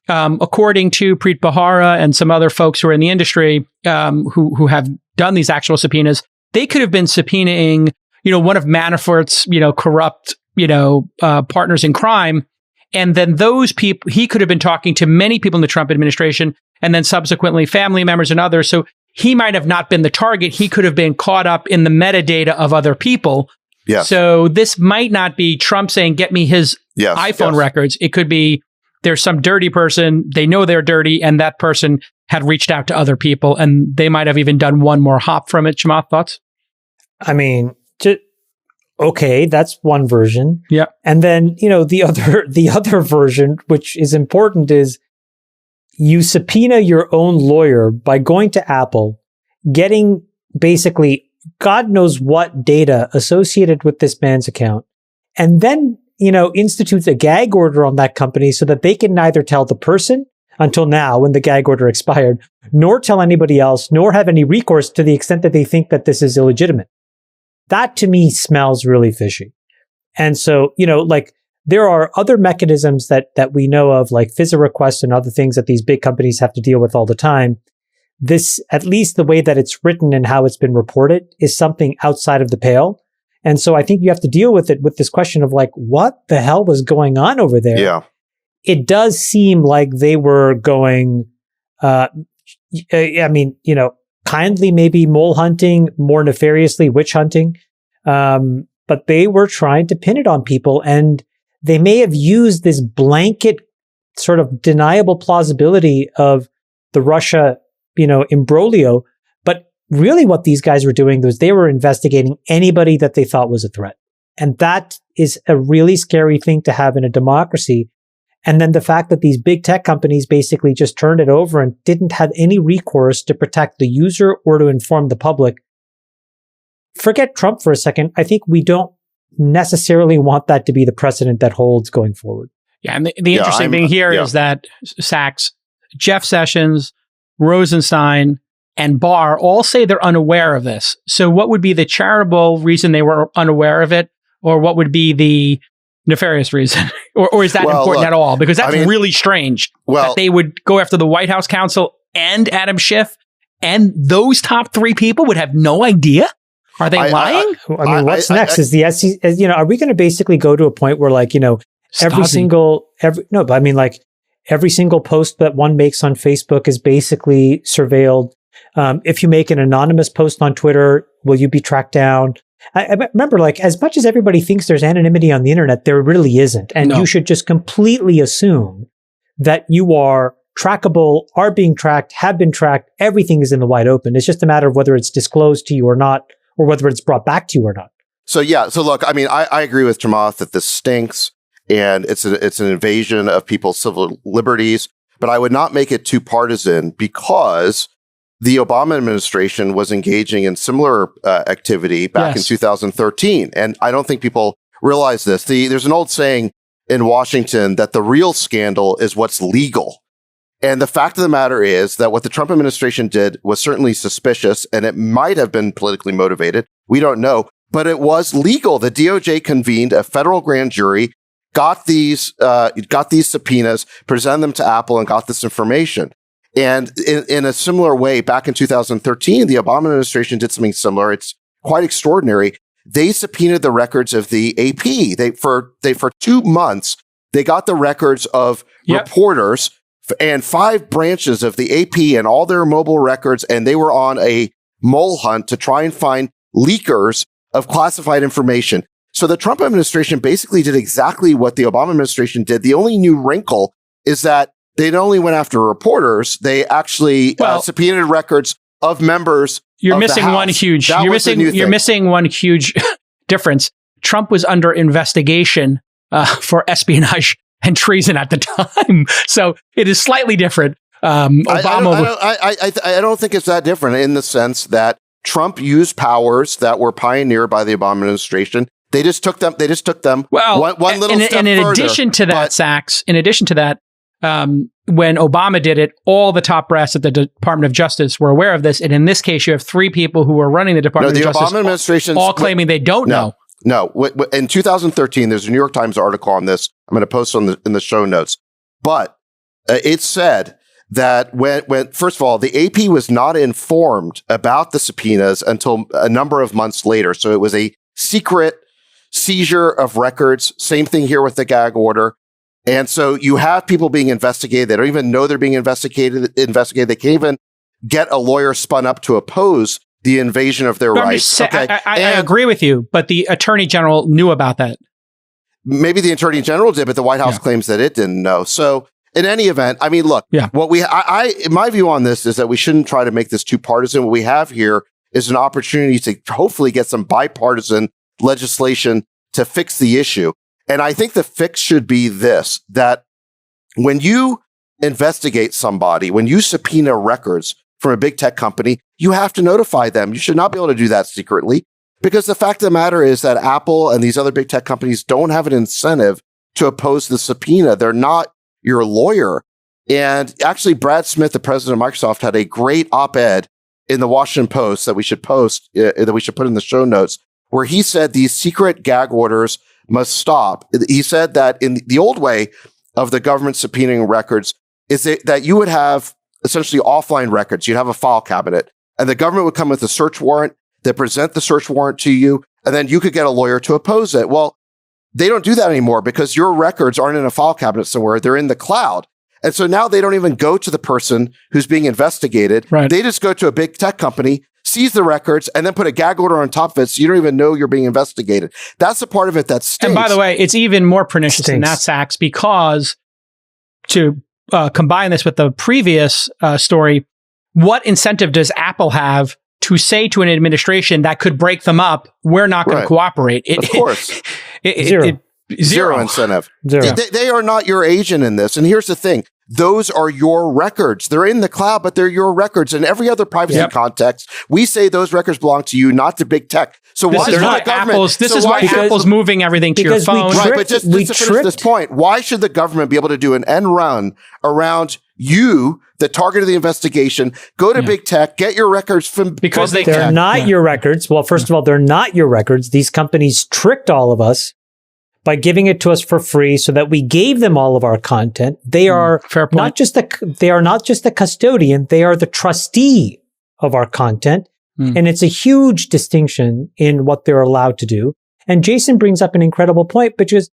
according to Preet Bharara and some other folks who are in the industry who have done these actual subpoenas, they could have been subpoenaing, one of Manafort's, corrupt, partners in crime. And then those people, he could have been talking to many people in the Trump administration and then subsequently family members and others. So he might have not been the target. He could have been caught up in the metadata of other people. Yes. So this might not be Trump saying, get me his iPhone records. It could be there's some dirty person. They know they're dirty. And that person had reached out to other people and they might have even done one more hop from it. Chamath, thoughts? I mean, okay, that's one version. Yeah. And then, the other version, which is important, is you subpoena your own lawyer by going to Apple, getting basically God knows what data associated with this man's account, and then, institutes a gag order on that company so that they can neither tell the person until now when the gag order expired, nor tell anybody else, nor have any recourse to the extent that they think that this is illegitimate. That to me smells really fishy. And so, there are other mechanisms that we know of, like FISA requests and other things that these big companies have to deal with all the time. This, at least the way that it's written and how it's been reported, is something outside of the pale. And so I think you have to deal with it with this question of what the hell was going on over there? Yeah. It does seem like they were going, I mean, kindly maybe mole hunting, more nefariously witch hunting. But they were trying to pin it on people, and they may have used this blanket sort of deniable plausibility of the Russia, imbroglio. But really what these guys were doing was they were investigating anybody that they thought was a threat. And that is a really scary thing to have in a democracy. And then the fact that these big tech companies basically just turned it over and didn't have any recourse to protect the user or to inform the public. Forget Trump for a second. I think we don't necessarily want that to be the precedent that holds going forward. Yeah, and the interesting thing here is that Sachs, Jeff Sessions, Rosenstein, and Barr all say they're unaware of this. So what would be the charitable reason they were unaware of it? Or what would be the nefarious reason? or is that important at all? Because that's really strange that they would go after the White House counsel and Adam Schiff, and those top three people would have no idea? Are they lying? What's next? Is the SEC, are we going to basically go to a point where every single post that one makes on Facebook is basically surveilled? If you make an anonymous post on Twitter, will you be tracked down? I remember, as much as everybody thinks there's anonymity on the internet, there really isn't. And you should just completely assume that you are trackable, are being tracked, have been tracked. Everything is in the wide open. It's just a matter of whether it's disclosed to you or not, or whether it's brought back to you or not. So look, I agree with Chamath that this stinks, and it's an invasion of people's civil liberties, but I would not make it too partisan, because the Obama administration was engaging in similar activity back in 2013. And I don't think people realize this. There's an old saying in Washington that the real scandal is what's legal. And the fact of the matter is that what the Trump administration did was certainly suspicious, and it might have been politically motivated. We don't know, but it was legal. The DOJ convened a federal grand jury, got these subpoenas, presented them to Apple, and got this information. And in a similar way, back in 2013, the Obama administration did something similar. It's quite extraordinary. They subpoenaed the records of the AP. For 2 months, they got the records of reporters and 5 branches of the AP and all their mobile records, and they were on a mole hunt to try and find leakers of classified information. So the Trump administration basically did exactly what the Obama administration did. The only new wrinkle is that they not only went after reporters, they actually subpoenaed records of members. You're missing one huge. You're missing one huge difference. Trump was under investigation for espionage and treason at the time, so it is slightly different. Obama. I don't think it's that different in the sense that Trump used powers that were pioneered by the Obama administration. They just took them. Well, one little step further. In addition to that, when Obama did it, all the top brass at the Department of Justice were aware of this. And in this case, you have 3 people who were running the Department of Justice, Obama administration, all claiming they don't know. No. In 2013, there's a New York Times article on this. I'm going to post in the show notes. But it said that when first of all, the AP was not informed about the subpoenas until a number of months later. So it was a secret seizure of records. Same thing here with the gag order. And so you have people being investigated. They don't even know they're being investigated. They can't even get a lawyer spun up to oppose the invasion of their rights. I agree with you, but the Attorney General knew about that. Maybe the Attorney General did, but the White House claims that it didn't know. So in any event, look, my view on this is that we shouldn't try to make this too partisan. What we have here is an opportunity to hopefully get some bipartisan legislation to fix the issue. And I think the fix should be this, that when you investigate somebody, when you subpoena records from a big tech company, you have to notify them. You should not be able to do that secretly, because the fact of the matter is that Apple and these other big tech companies don't have an incentive to oppose the subpoena. They're not your lawyer. And actually, Brad Smith, the president of Microsoft, had a great op-ed in the Washington Post that we should put in the show notes, where he said these secret gag orders must stop. He said that in the old way of the government subpoenaing records is that you would have essentially offline records. You'd have a file cabinet, and the government would come with a search warrant. They present the search warrant to you, and then you could get a lawyer to oppose it. Well, they don't do that anymore because your records aren't in a file cabinet somewhere. They're in the cloud. And so now they don't even go to the person who's being investigated. Right. They just go to a big tech company, seize the records, and then put a gag order on top of it so you don't even know you're being investigated. That's the part of it that stinks. And by the way, it's even more pernicious than that, Sachs, because to combine this with the previous story, what incentive does Apple have to say to an administration that could break them up, we're not going to cooperate? Of course. Zero incentive. Zero. They are not your agent in this. And here's the thing. Those are your records. They're in the cloud, but they're your records. In every other privacy context, we say those records belong to you, not to big tech. So why should the government? This is why Apple's moving everything to your phone. Right, but just to finish this point, why should the government be able to do an end run around you, the target of the investigation, go to big tech, get your records from because they're not your records. Well, first of all, they're not your records. These companies tricked all of us by giving it to us for free so that we gave them all of our content. They are not just the custodian, they are the trustee of our content. And it's a huge distinction in what they're allowed to do. And Jason brings up an incredible point, which is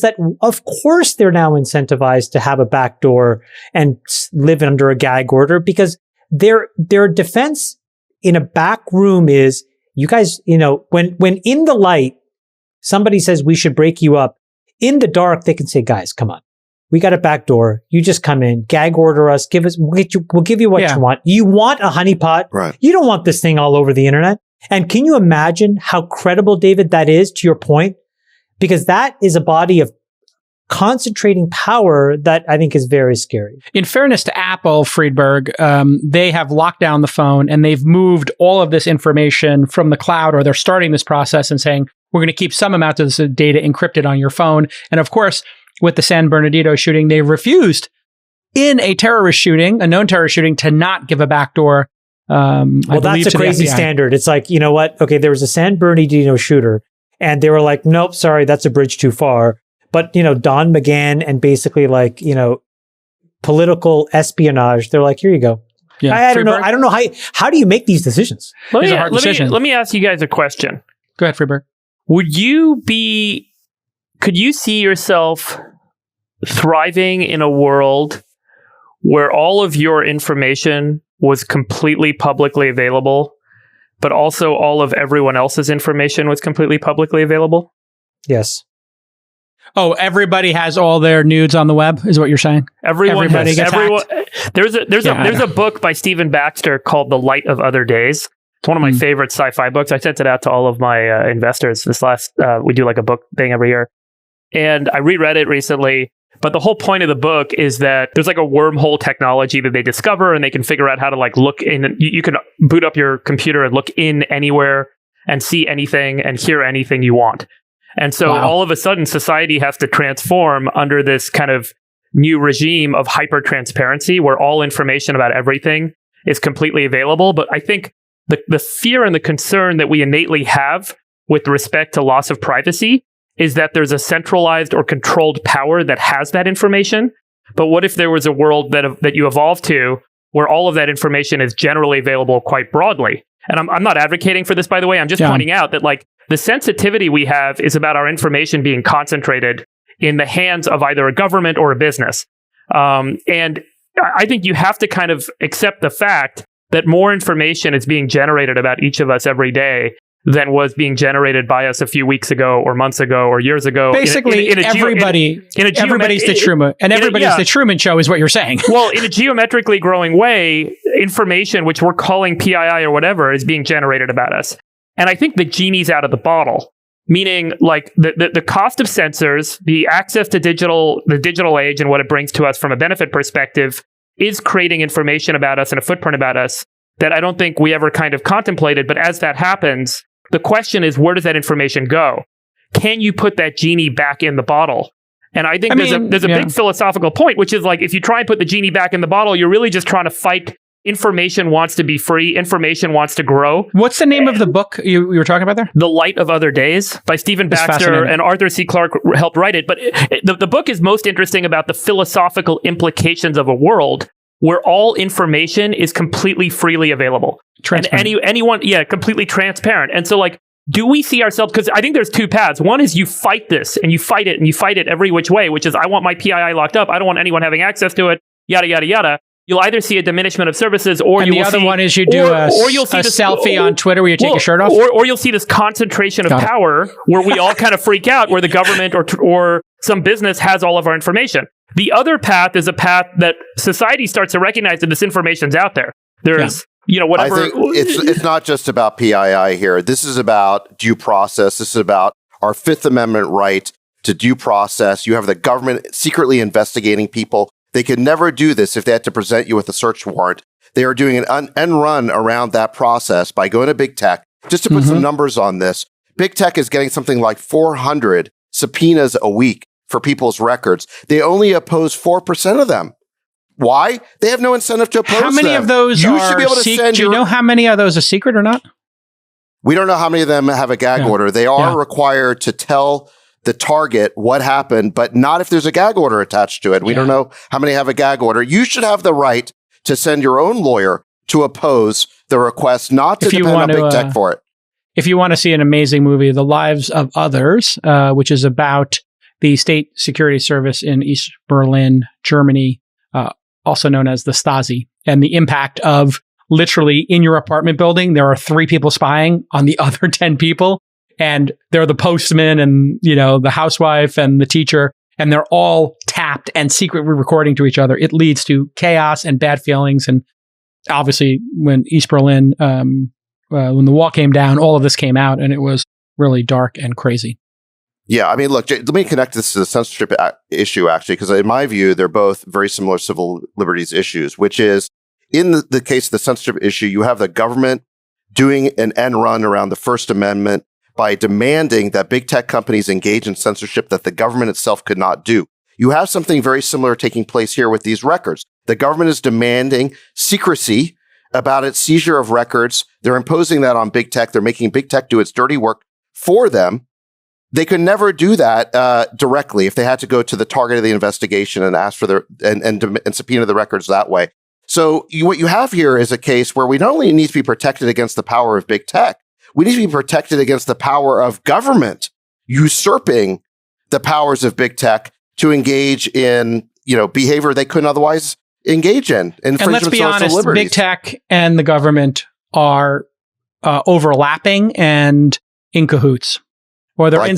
that of course they're now incentivized to have a backdoor and live under a gag order, because their defense in a back room is, you guys, when in the light, somebody says we should break you up. In the dark, they can say, guys, come on. We got a back door. You just come in, gag order us, we'll give you what you want. You want a honeypot. Right. You don't want this thing all over the internet. And can you imagine how credible, David, that is, to your point? Because that is a body of concentrating power that I think is very scary. In fairness to Apple, Friedberg, they have locked down the phone and they've moved all of this information from the cloud, or they're starting this process and saying, we're going to keep some amount of this data encrypted on your phone. And of course, with the San Bernardino shooting, they refused in a known terrorist shooting, to not give a backdoor. Well, that's a crazy standard. It's like, you know what? Okay, there was a San Bernardino shooter and they were like, nope, sorry, that's a bridge too far. But, Don McGahn and basically political espionage, they're like, here you go. Yeah. I don't know. I don't know how do you make these decisions? Let me ask you guys a question. Go ahead, Friedberg. Could you see yourself thriving in a world where all of your information was completely publicly available, but also all of everyone else's information was completely publicly available? Yes. Oh, everybody has all their nudes on the web, is what you're saying? Everybody gets hacked? There's a book by Stephen Baxter called The Light of Other Days. It's one of my favorite sci-fi books. I sent it out to all of my investors. We do like a book thing every year. And I reread it recently. But the whole point of the book is that there's like a wormhole technology that they discover, and they can figure out how to look in. You can boot up your computer and look in anywhere and see anything and hear anything you want. And so all of a sudden, society has to transform under this kind of new regime of hyper transparency, where all information about everything is completely available. But I think the fear and the concern that we innately have with respect to loss of privacy is that there's a centralized or controlled power that has that information. But what if there was a world that you evolve to where all of that information is generally available quite broadly? And I'm not advocating for this, by the way. I'm just pointing out that the sensitivity we have is about our information being concentrated in the hands of either a government or a business. And I think you have to kind of accept the fact that more information is being generated about each of us every day than was being generated by us a few weeks ago or months ago or years ago. Basically, everybody's the Truman, and everybody's the Truman Show is what you're saying. Well, in a geometrically growing way, information, which we're calling PII or whatever, is being generated about us. And I think the genie's out of the bottle, meaning the cost of sensors, the access to the digital age and what it brings to us from a benefit perspective is creating information about us and a footprint about us that I don't think we ever kind of contemplated. But as that happens, the question is, where does that information go? Can you put that genie back in the bottle? And I think there's a big philosophical point, which is if you try and put the genie back in the bottle, you're really just trying to fight. Information wants to be free. Information wants to grow. What's the name of the book you were talking about there? The Light of Other Days by Stephen Baxter, and Arthur C. Clarke helped write it. But the book is most interesting about the philosophical implications of a world where all information is completely freely available. Transparent. And anyone, completely transparent. And so do we see ourselves, because I think there's two paths. One is you fight this and you fight it every which way, which is I want my PII locked up. I don't want anyone having access to it. yada, yada, yada, you'll either see a diminishment of services or and the other one is you do a selfie on Twitter where you take your shirt off. Or you'll see this concentration of power where we all kind of freak out, where the government or some business has all of our information. The other path is a path that society starts to recognize that this information's out there. There's, whatever. I think it's not just about PII here. This is about due process. This is about our Fifth Amendment right to due process. You have the government secretly investigating people. They could never do this if they had to present you with a search warrant. They are doing an end run around that process by going to big tech. Just to put some numbers on this, big tech is getting something like 400 subpoenas a week for people's records. They only oppose 4% of them. Why? They have no incentive to oppose them. How many of those you should be able to send do you know how many of those are secret or not? We don't know how many of them have a gag order. They are required to tell the target what happened, but not if there's a gag order attached to it. We don't know how many have a gag order. You should have the right to send your own lawyer to oppose the request, not to depend on big tech for it. If you want to see an amazing movie, The Lives of Others, which is about the State Security Service in East Berlin, Germany, also known as the Stasi, and the impact of literally in your apartment building, there are 3 people spying on the other 10 people. And they're the postman and, the housewife and the teacher, and they're all tapped and secretly recording to each other. It leads to chaos and bad feelings. And obviously, when East Berlin, when the wall came down, all of this came out, and it was really dark and crazy. Yeah, I mean, look, let me connect this to the censorship issue, actually, because in my view, they're both very similar civil liberties issues, which is, in the case of the censorship issue, you have the government doing an end run around the First Amendment by demanding that big tech companies engage in censorship that the government itself could not do. You have something very similar taking place here with these records. The government is demanding secrecy about its seizure of records. They're imposing that on big tech. They're making big tech do its dirty work for them. They could never do that directly if they had to go to the target of the investigation and ask for their and subpoena the records that way. So what you have here is a case where we not only need to be protected against the power of big tech, we need to be protected against the power of government usurping the powers of big tech to engage in, behavior they couldn't otherwise engage in. And let's be honest, big tech and the government are overlapping and in cahoots. Or they're in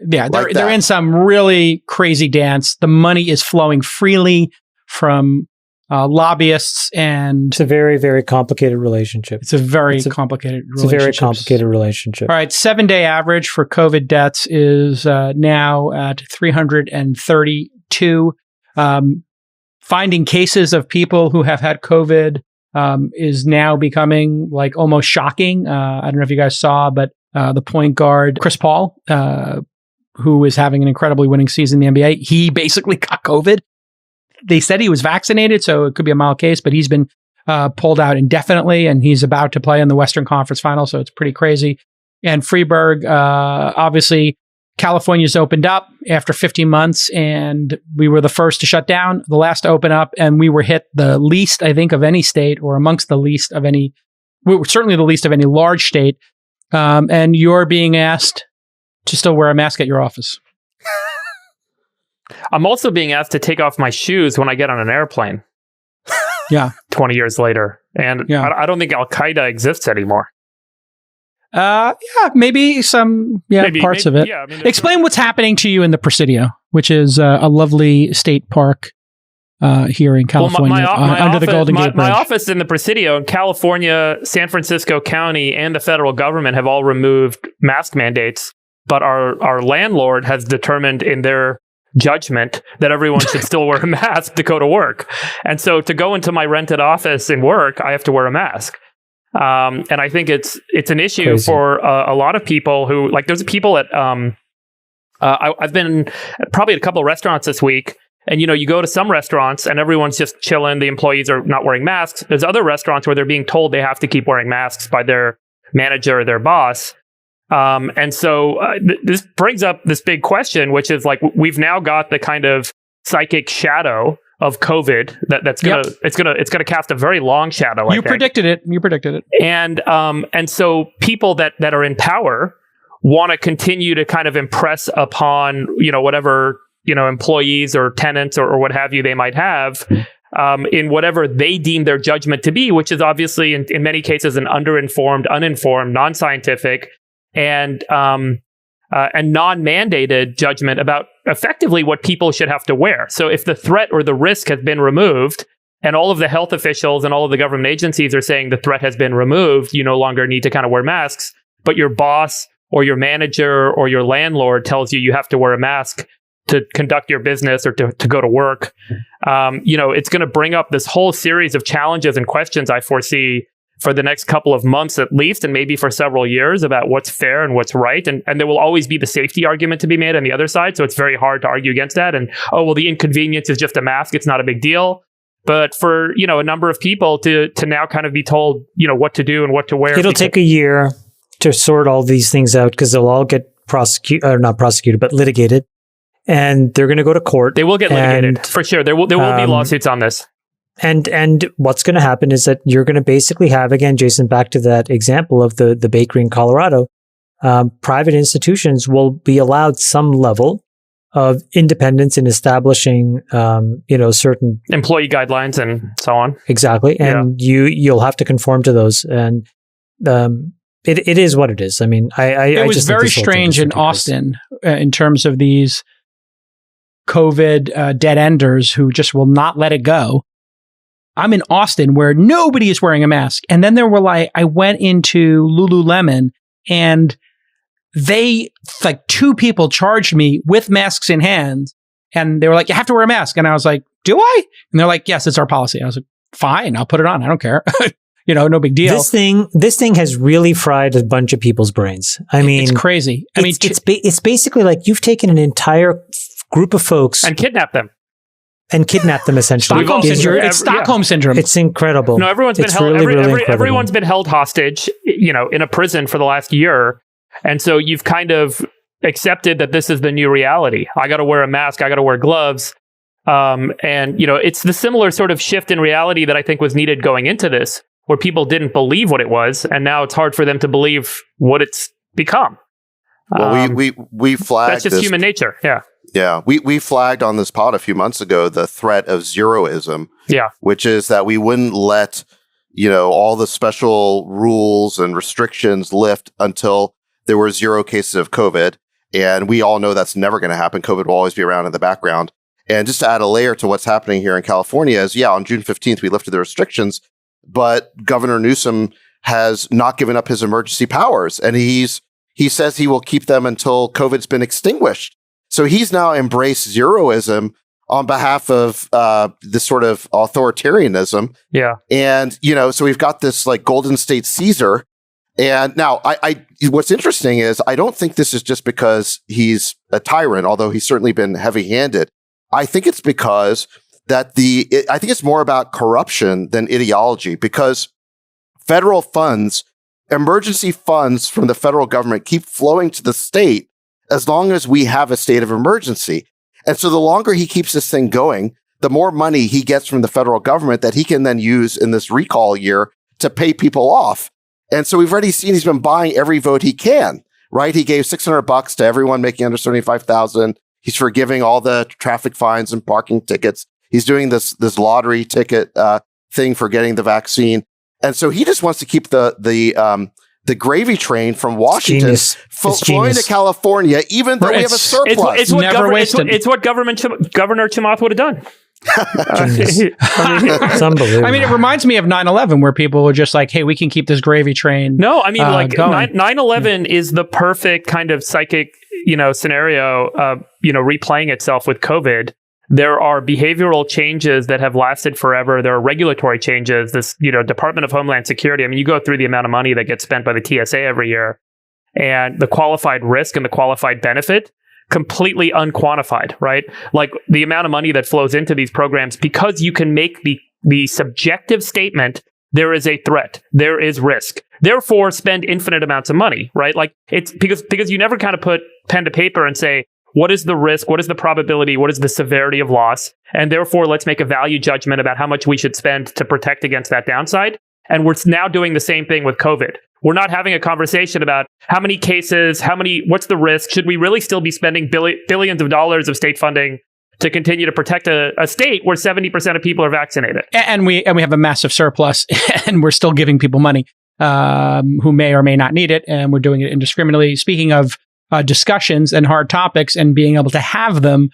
they're in some really crazy dance. The money is flowing freely from lobbyists, and it's a very, very complicated relationship. It's a very complicated relationship. All right, 7-day average for COVID deaths is now at 332. Finding cases of people who have had COVID is now becoming like almost shocking. I don't know if you guys saw, but the point guard, Chris Paul, who is having an incredibly winning season in the NBA, he basically got COVID. They said he was vaccinated, so it could be a mild case, but he's been pulled out indefinitely, and he's about to play in the Western Conference Final, so it's pretty crazy. And Friedberg, obviously, California's opened up after 15 months, and we were the first to shut down, the last to open up, and we were hit the least, I think, of any state, or amongst the least of any, certainly the least of any large state. And you're being asked to still wear a mask at your office. I'm also being asked to take off my shoes when I get on an airplane. 20 years later. And I don't think Al-Qaeda exists anymore. Maybe some parts of it. Yeah, explain what's happening to you in the Presidio, which is a lovely state park here in California, under the Golden Gate Bridge. My office in the Presidio in California, San Francisco County, and the federal government have all removed mask mandates, but our landlord has determined in their judgment that everyone should still wear a mask to go to work. And so to go into my rented office and work, I have to wear a mask. And I think it's an issue for a lot of people who, like, there's people at, I've been probably at a couple of restaurants this week, and, you go to some restaurants and everyone's just chilling. The employees are not wearing masks. There's other restaurants where they're being told they have to keep wearing masks by their manager or their boss. And so this brings up this big question, which is like, we've now got the kind of psychic shadow of COVID that's gonna cast a very long shadow. You predicted it. And so people that are in power want to continue to kind of impress upon, whatever, employees or tenants or what have you they might have, in whatever they deem their judgment to be, which is obviously in many cases an underinformed, uninformed, non-scientific, and non-mandated judgment about effectively what people should have to wear. So if the threat or the risk has been removed, and all of the health officials and all of the government agencies are saying the threat has been removed, you no longer need to kind of wear masks, but your boss or your manager or your landlord tells you have to wear a mask to conduct your business or to go to work, it's going to bring up this whole series of challenges and questions I foresee for the next couple of months at least, and maybe for several years, about what's fair and what's right. And there will always be the safety argument to be made on the other side. So it's very hard to argue against that. And, the inconvenience is just a mask. It's not a big deal. But for, a number of people to now kind of be told, what to do and what to wear. It'll take a year to sort all these things out because they'll all get not prosecuted, but litigated. And they're going to go to court. They will get litigated, for sure. There will be lawsuits on this. And what's going to happen is that you're going to basically have, again, Jason, back to that example of the bakery in Colorado, private institutions will be allowed some level of independence in establishing, certain employee guidelines and so on. Exactly. And you'll have to conform to those. And it is what it is. I mean, it was very strange in Austin in terms of these COVID dead enders who just will not let it go. I'm in Austin where nobody is wearing a mask. And then there were I went into Lululemon and they, two people charged me with masks in hand. And they were like, you have to wear a mask. And I was like, do I? And they're like, yes, it's our policy. I was like, fine, I'll put it on. I don't care. No big deal. This thing has really fried a bunch of people's brains. I mean, it's crazy. It's basically like you've taken an entire group of folks and kidnapped them. Essentially. It's Stockholm syndrome. It's incredible. No, everyone's been held. Everyone's been held hostage, in a prison for the last year, and so you've kind of accepted that this is the new reality. I got to wear a mask. I got to wear gloves, and it's the similar sort of shift in reality that I think was needed going into this, where people didn't believe what it was, and now it's hard for them to believe what it's become. Well, we flagged that's just human nature. Yeah. Yeah, we flagged on this pod a few months ago the threat of zeroism. Yeah, which is that we wouldn't let all the special rules and restrictions lift until there were 0 cases of COVID, and we all know that's never going to happen. COVID will always be around in the background. And just to add a layer to what's happening here in California is, on June 15th we lifted the restrictions, but Governor Newsom has not given up his emergency powers, and he says he will keep them until COVID's been extinguished. So he's now embraced zeroism on behalf of this sort of authoritarianism. Yeah. And, so we've got this Golden State Seizure. And now what's interesting is I don't think this is just because he's a tyrant, although he's certainly been heavy handed. I think it's because I think it's more about corruption than ideology, because federal funds, emergency funds from the federal government keep flowing to the state as long as we have a state of emergency. And so the longer he keeps this thing going, the more money he gets from the federal government that he can then use in this recall year to pay people off. And so we've already seen he's been buying every vote he can, right? He gave $600 to everyone making under $75,000. He's forgiving all the traffic fines and parking tickets. He's doing this lottery ticket thing for getting the vaccine. And so he just wants to keep the gravy train from Washington flowing to California, even though we have a surplus. It's what Governor Chamath would have done. It's unbelievable. I mean, it reminds me of 9/11, where people were just like, hey, we can keep this gravy train. No, I mean, 9/11 is the perfect kind of psychic, scenario, replaying itself with COVID. There are behavioral changes that have lasted forever. There are regulatory changes. This, Department of Homeland Security. I mean, you go through the amount of money that gets spent by the TSA every year, and the qualified risk and the qualified benefit, completely unquantified, right? Like the amount of money that flows into these programs, because you can make the subjective statement, there is a threat, there is risk, therefore spend infinite amounts of money, right? Like it's because you never kind of put pen to paper and say, what is the risk? What is the probability? What is the severity of loss? And therefore, let's make a value judgment about how much we should spend to protect against that downside. And we're now doing the same thing with COVID. We're not having a conversation about how many cases, what's the risk? Should we really still be spending billions of dollars of state funding to continue to protect a state where 70% of people are vaccinated. And we have a massive surplus, and we're still giving people money who may or may not need it, and we're doing it indiscriminately. Speaking of discussions and hard topics and being able to have them,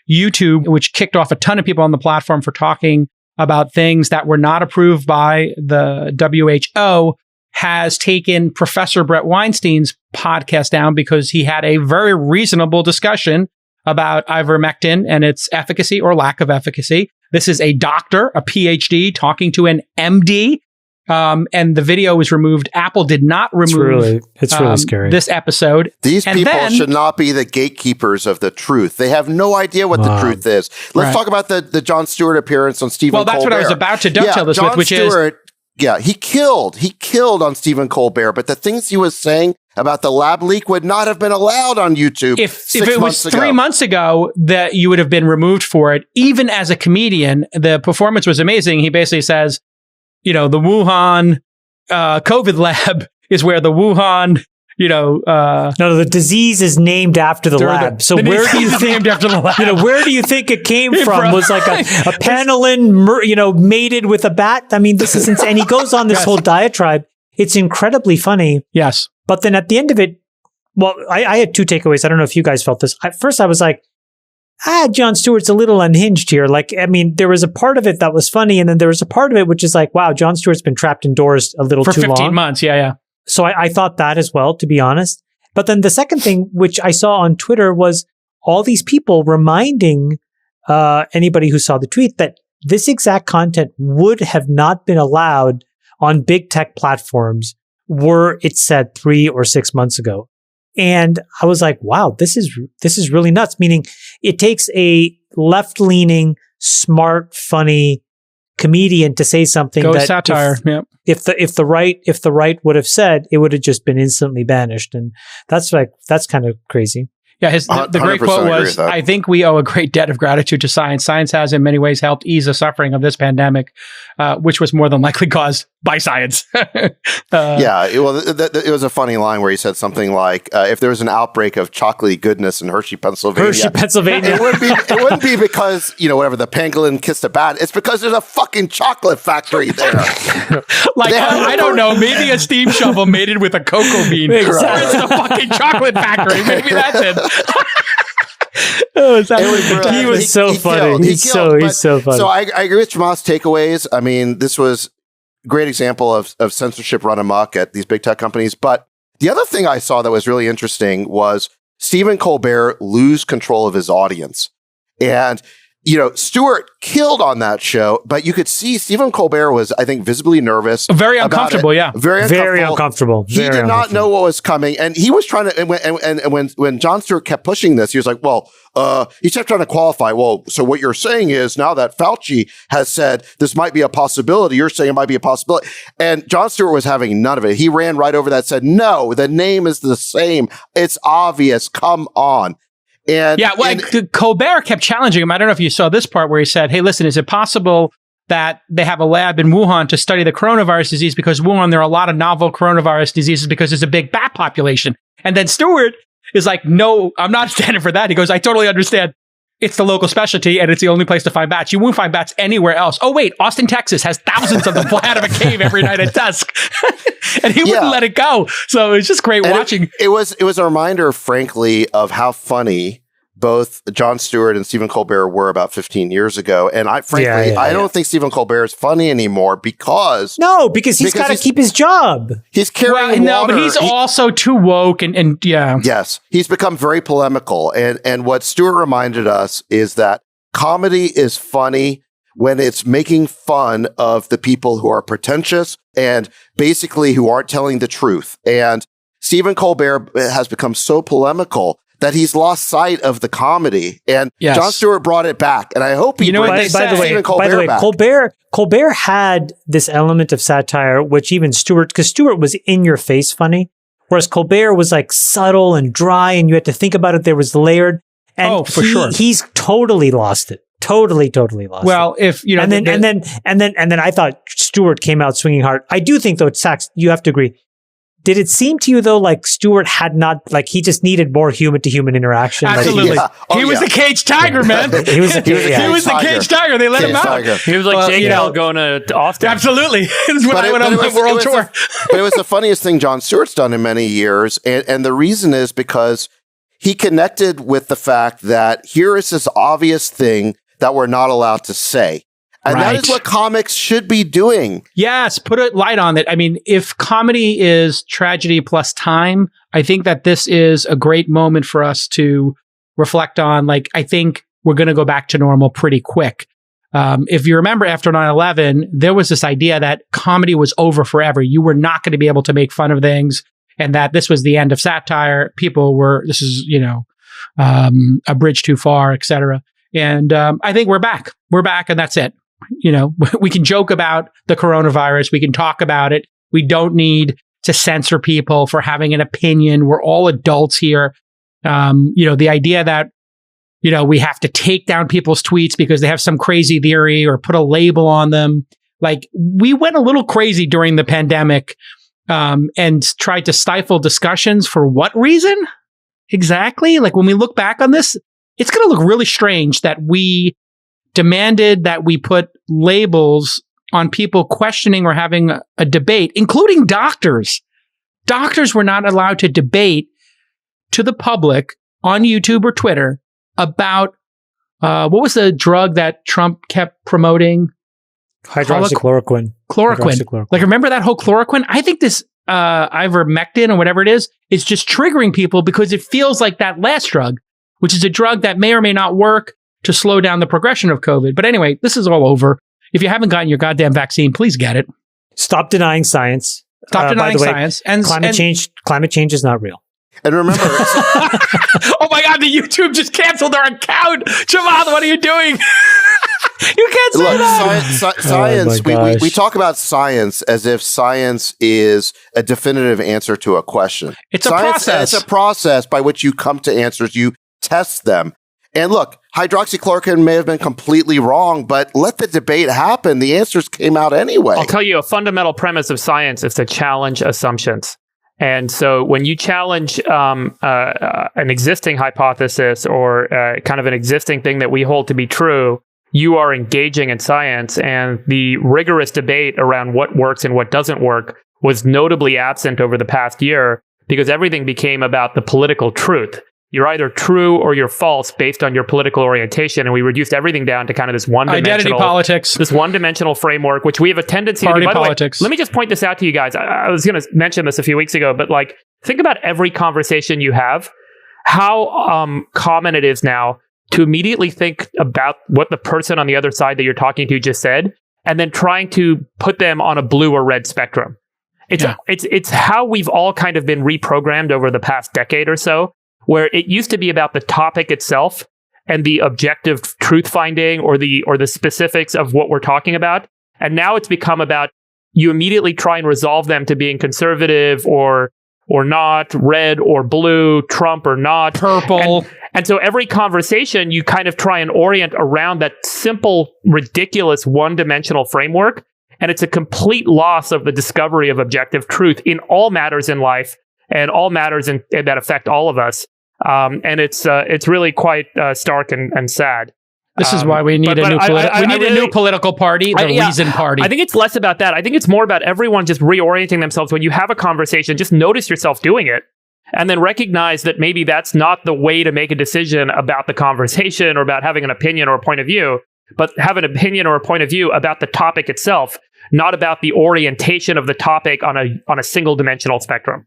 YouTube, which kicked off a ton of people on the platform for talking about things that were not approved by the WHO, has taken Professor Brett Weinstein's podcast down because he had a very reasonable discussion about ivermectin and its efficacy or lack of efficacy. This is a doctor, a PhD, talking to an MD. And the video was removed. Apple did not remove it's really scary. This episode. These people should not be the gatekeepers of the truth. They have no idea what the truth is. Let's talk about the Jon Stewart appearance on Stephen Colbert. Well, that's what I was about to dovetail this with, which is... Yeah, he killed on Stephen Colbert, but the things he was saying about the lab leak would not have been allowed on YouTube. If it was 3 months ago, that you would have been removed for it. Even as a comedian, the performance was amazing. He basically says, the Wuhan COVID lab is where the Wuhan, no, the disease is named after the lab. So where do you think named after the lab? Where do you think it came from? Was like a panelin, mated with a bat. I mean, this is insane. And he goes on this whole diatribe. It's incredibly funny. Yes. But then at the end of it, well, I had two takeaways. I don't know if you guys felt this. At first, I was like, Jon Stewart's a little unhinged here. Like, I mean, there was a part of it that was funny, and then there was a part of it which is like, wow, Jon Stewart's been trapped indoors a little too long. For 15 months, yeah. So I thought that as well, to be honest. But then the second thing, which I saw on Twitter, was all these people reminding anybody who saw the tweet that this exact content would have not been allowed on big tech platforms were it said 3 or 6 months ago. And I was like, wow, this is really nuts. Meaning it takes a left-leaning, smart, funny comedian to say something that satire. If the right would have said, it would have just been instantly banished. And that's kind of crazy. Yeah, the great quote was, I think we owe a great debt of gratitude to science. Science has in many ways helped ease the suffering of this pandemic, which was more than likely caused by science. It was a funny line where he said something like, if there was an outbreak of chocolately goodness in Hershey, Pennsylvania. It wouldn't be because, whatever, the pangolin kissed a bat. It's because there's a fucking chocolate factory there. I don't know, maybe a steam shovel mated with a cocoa bean. Exactly. It's the fucking chocolate factory. Maybe that's it. He was so funny. He's so funny. So I agree with Chamath's takeaways. I mean, this was a great example of censorship run amok at these big tech companies. But the other thing I saw that was really interesting was Stephen Colbert lose control of his audience. And Stewart killed on that show, but you could see Stephen Colbert was, I think, visibly nervous. Very uncomfortable, Very uncomfortable. He did not know what was coming. And he was trying to, and when Jon Stewart kept pushing this, he was like, he kept trying to qualify. Well, so what you're saying is now that Fauci has said this might be a possibility, you're saying it might be a possibility. And Jon Stewart was having none of it. He ran right over that, said, no, the name is the same. It's obvious. Come on. And Colbert kept challenging him. I don't know if you saw this part where he said, hey, listen, is it possible that they have a lab in Wuhan to study the coronavirus disease, because Wuhan, there are a lot of novel coronavirus diseases because there's a big bat population. And then Stewart is like, no, I'm not standing for that. He goes, I totally understand. It's the local specialty and it's the only place to find bats. You won't find bats anywhere else. Oh, wait, Austin, Texas has thousands of them fly out of a cave every night at dusk. And he wouldn't let it go. So it's just great watching. It was a reminder, frankly, of how funny both Jon Stewart and Stephen Colbert were about 15 years ago. And I don't think Stephen Colbert is funny anymore because he's got to keep his job. He's carrying water. But he's also too woke and Yes, he's become very polemical. And what Stewart reminded us is that comedy is funny when it's making fun of the people who are pretentious and basically who aren't telling the truth. And Stephen Colbert has become so polemical that he's lost sight of the comedy, and Jon Stewart brought it back, and I hope he brings Stephen Colbert back. Colbert had this element of satire, which even Stewart, because Stewart was in your face funny, whereas Colbert was like subtle and dry, and you had to think about it. There was layered, and he's totally lost it. Totally lost it. Well, if you know, and then I thought Stewart came out swinging hard. I do think though, Sachs, you have to agree. Did it seem to you though like Stewart had not, like he just needed more human to human interaction? Absolutely. Yeah. Oh, he was the cage tiger, man. He was a He was the cage tiger. They let him out. Tiger. He was like Jake Bell going to Austin. Absolutely. This is when I went on my world tour. But it was the funniest thing Jon Stewart's done in many years. And the reason is because he connected with the fact that here is this obvious thing that we're not allowed to say. And that is what comics should be doing. Yes, put a light on it. I mean, if comedy is tragedy plus time, I think that this is a great moment for us to reflect on. Like, I think we're going to go back to normal pretty quick. If you remember after 9/11, there was this idea that comedy was over forever. You were not going to be able to make fun of things and that this was the end of satire. People were, this is, a bridge too far, etc. And I think we're back. We're back and that's it. We can joke about the coronavirus. We can talk about it. We don't need to censor people for having an opinion. We're all adults here. The idea that, we have to take down people's tweets because they have some crazy theory or put a label on them. Like, we went a little crazy during the pandemic and tried to stifle discussions for what reason? Exactly. Like, when we look back on this, it's going to look really strange that we demanded that we put labels on people questioning or having a debate, including doctors. Doctors were not allowed to debate to the public on YouTube or Twitter about what was the drug that Trump kept promoting? Hydroxychloroquine. Chloroquine. Like, remember that whole chloroquine? I think this ivermectin or whatever it is just triggering people because it feels like that last drug, which is a drug that may or may not work to slow down the progression of COVID. But anyway, this is all over. If you haven't gotten your goddamn vaccine, please get it. Stop denying science. Stop denying science. And climate change is not real. And remember, oh my God, the YouTube just canceled our account. Chamath, what are you doing? You can't say that. Science, we talk about science as if science is a definitive answer to a question. It's a process. It's a process by which you come to answers. You test them. And look, hydroxychloroquine may have been completely wrong, but let the debate happen. The answers came out anyway. I'll tell you, a fundamental premise of science is to challenge assumptions. And so when you challenge an existing hypothesis or kind of an existing thing that we hold to be true, you are engaging in science. And the rigorous debate around what works and what doesn't work was notably absent over the past year because everything became about the political truth. You're either true or you're false based on your political orientation. And we reduced everything down to kind of this one-dimensional... Identity politics. This one-dimensional framework, which we have a tendency Party to do. By politics. the way, let me just point this out to you guys. I was going to mention this a few weeks ago, but think about every conversation you have, how common it is now to immediately think about what the person on the other side that you're talking to just said, and then trying to put them on a blue or red spectrum. It's how we've all kind of been reprogrammed over the past decade or so, where it used to be about the topic itself and the objective truth finding or the specifics of what we're talking about. And now it's become about you immediately try and resolve them to being conservative or not, red or blue, Trump or not, purple. And so every conversation you kind of try and orient around that simple, ridiculous one-dimensional framework. And it's a complete loss of the discovery of objective truth in all matters in life and all matters that affect all of us. And it's really quite stark and sad. This is why we need a new political party, the Reason Party. I think it's less about that. I think it's more about everyone just reorienting themselves. When you have a conversation, just notice yourself doing it and then recognize that maybe that's not the way to make a decision about the conversation or about having an opinion or a point of view, but have an opinion or a point of view about the topic itself, not about the orientation of the topic on a single dimensional spectrum.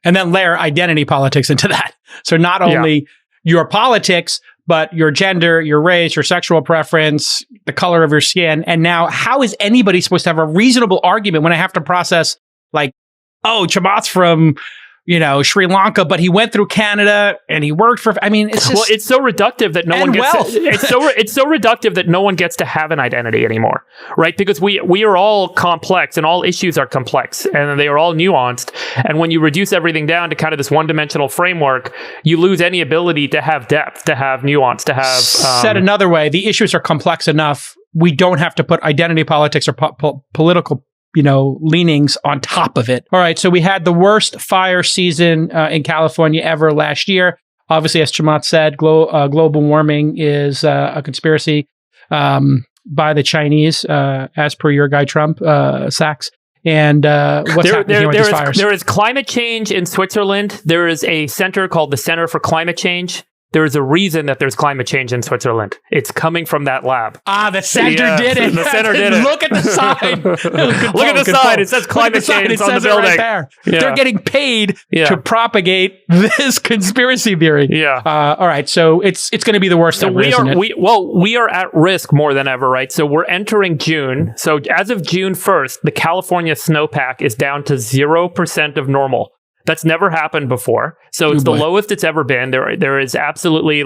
And then layer identity politics into that. So not only your politics, but your gender, your race, your sexual preference, the color of your skin. And now, how is anybody supposed to have a reasonable argument when I have to process Chamath's from, Sri Lanka, but he went through Canada and he worked for, it's just... it's so reductive that no one gets to, it's so reductive that no one gets to have an identity anymore, right? Because we are all complex and all issues are complex and they are all nuanced. And when you reduce everything down to kind of this one-dimensional framework, you lose any ability to have depth, to have nuance, to have... Said another way, the issues are complex enough. We don't have to put identity politics or political leanings on top of it. All right. So we had the worst fire season in California ever last year. Obviously, as Chamath said, global warming is a conspiracy by the Chinese, as per your guy Trump, Sachs. And what's happening here with these fires? There is climate change in Switzerland. There is a center called the Center for Climate Change. There is a reason that there's climate change in Switzerland. It's coming from that lab. The center did it. The center did it. Look at the sign. Look at the sign. It says climate change. It's on the building. Right there. Yeah. They're getting paid to propagate this conspiracy theory. Yeah. All right. So it's going to be the worst ever, isn't it? We are at risk more than ever, right? So we're entering June. So as of June 1st, the California snowpack is down to 0% of normal. That's never happened before. So it's the lowest it's ever been. There is absolutely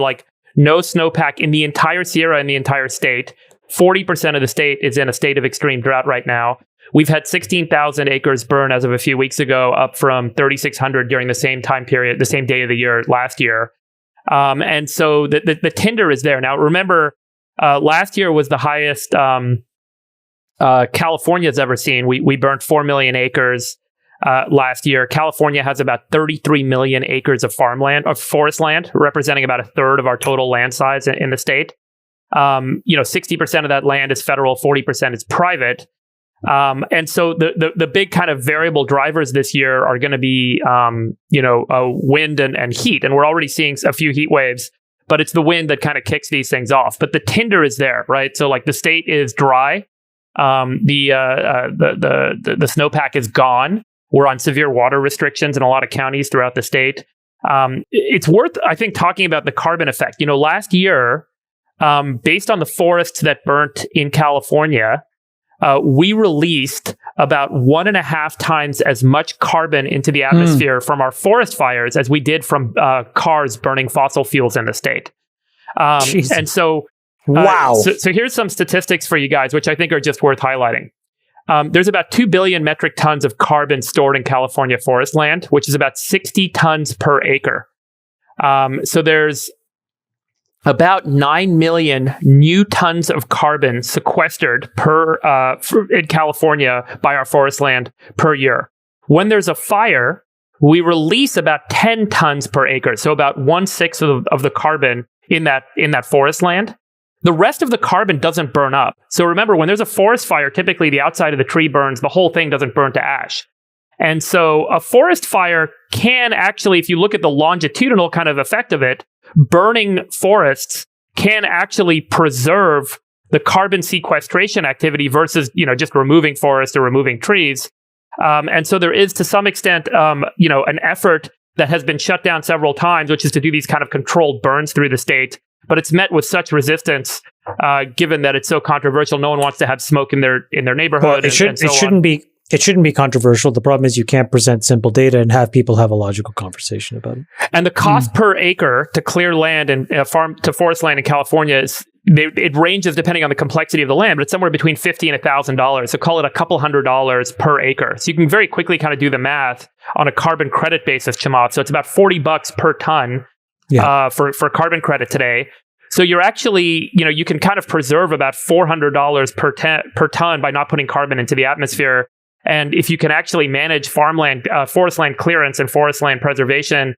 no snowpack in the entire Sierra in the entire state. 40% of the state is in a state of extreme drought right now. We've had 16,000 acres burn as of a few weeks ago, up from 3,600 during the same time period, the same day of the year last year. And so the tinder is there. Now, remember, last year was the highest California's ever seen. We burned 4 million acres. Last year, California has about 33 million acres of farmland, of forest land, representing about a third of our total land size in the state. 60% of that land is federal, 40% is private. And so the big kind of variable drivers this year are going to be, wind and heat. And we're already seeing a few heat waves, but it's the wind that kind of kicks these things off. But the tinder is there, right? So the state is dry. The snowpack is gone. We're on severe water restrictions in a lot of counties throughout the state. It's worth, I think, talking about the carbon effect. Last year, based on the forests that burnt in California, we released about 1.5 times as much carbon into the atmosphere from our forest fires as we did from cars burning fossil fuels in the state. And so, wow. So here's some statistics for you guys, which I think are just worth highlighting. There's about 2 billion metric tons of carbon stored in California forest land, which is about 60 tons per acre. So there's about 9 million new tons of carbon sequestered in California by our forest land per year. When there's a fire, we release about 10 tons per acre, so about 1/6 of the carbon in that forest land. The rest of the carbon doesn't burn up. So remember, when there's a forest fire, typically the outside of the tree burns, the whole thing doesn't burn to ash. And so a forest fire can actually, if you look at the longitudinal kind of effect of it, burning forests can actually preserve the carbon sequestration activity versus, just removing forests or removing trees. And so there is, to some extent, an effort that has been shut down several times, which is to do these kind of controlled burns through the state. But it's met with such resistance, given that it's so controversial. No one wants to have smoke in their neighborhood. It shouldn't be controversial. The problem is you can't present simple data and have people have a logical conversation about it. And the cost per acre to clear land and farm to forest land in California it ranges depending on the complexity of the land, but it's somewhere between $50 and $1,000. So call it a couple $100 per acre. So you can very quickly kind of do the math on a carbon credit basis, Chamath. So it's about $40 per ton. For carbon credit today. So you're actually, you can kind of preserve about $400 per ton by not putting carbon into the atmosphere. And if you can actually manage farmland, forest land clearance and forest land preservation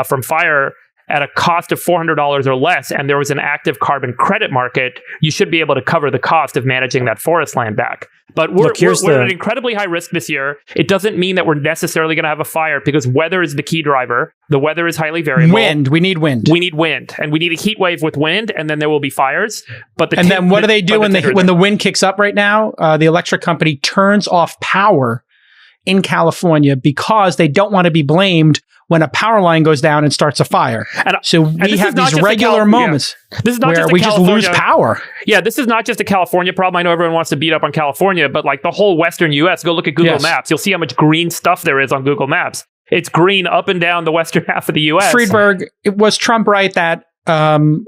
from fire at a cost of $400 or less, and there was an active carbon credit market, you should be able to cover the cost of managing that forest land back. But we're at an incredibly high risk this year. It doesn't mean that we're necessarily going to have a fire because weather is the key driver. The weather is highly variable. Wind. We need wind. We need wind. And we need a heat wave with wind, and then there will be fires. Then what do they do when the wind kicks up right now? The electric company turns off power in California because they don't want to be blamed when a power line goes down and starts a fire. So we have these regular moments where we just lose power. Yeah, this is not just a California problem. I know everyone wants to beat up on California, but the whole Western U.S., go look at Google Maps. You'll see how much green stuff there is on Google Maps. It's green up and down the western half of the U.S. Friedberg, was Trump right that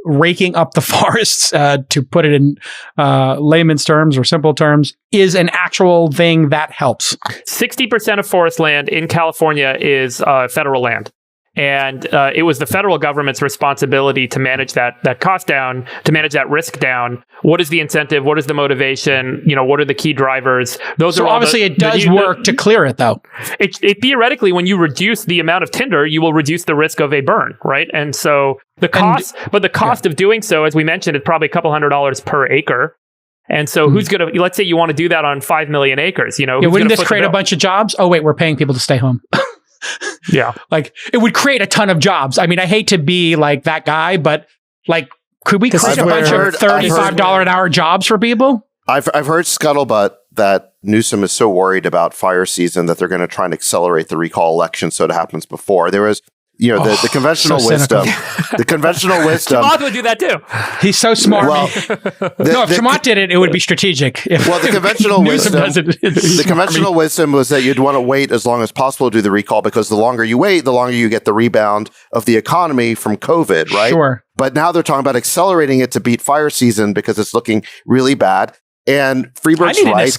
raking up the forests, to put it in layman's terms or simple terms, is an actual thing that helps? 60% of forest land in California is federal land. And it was the federal government's responsibility to manage that cost down, to manage that risk down. What is the incentive? What is the motivation? What are the key drivers? Those so are all obviously it does work to clear it, though. It theoretically, when you reduce the amount of tinder, you will reduce the risk of a burn, right? And so the cost, of doing so, as we mentioned, is probably a couple $100 per acre. And so who's going to, let's say you want to do that on 5 million acres, wouldn't this create a bunch of jobs? Oh, wait, we're paying people to stay home. Yeah. Like, it would create a ton of jobs. I mean, I hate to be like that guy, but like, could we create a bunch of $35 an hour jobs for people? I've heard scuttlebutt that Newsom is so worried about fire season that they're going to try and accelerate the recall election so it happens before. There was, the conventional wisdom. The conventional wisdom. Chamath would do that too. He's so smart. Well, if Chamath did it, it would be strategic. The conventional wisdom was that you'd want to wait as long as possible to do the recall, because the longer you wait, the longer you get the rebound of the economy from COVID, right? Sure. But now they're talking about accelerating it to beat fire season because it's looking really bad. And Friedberg's right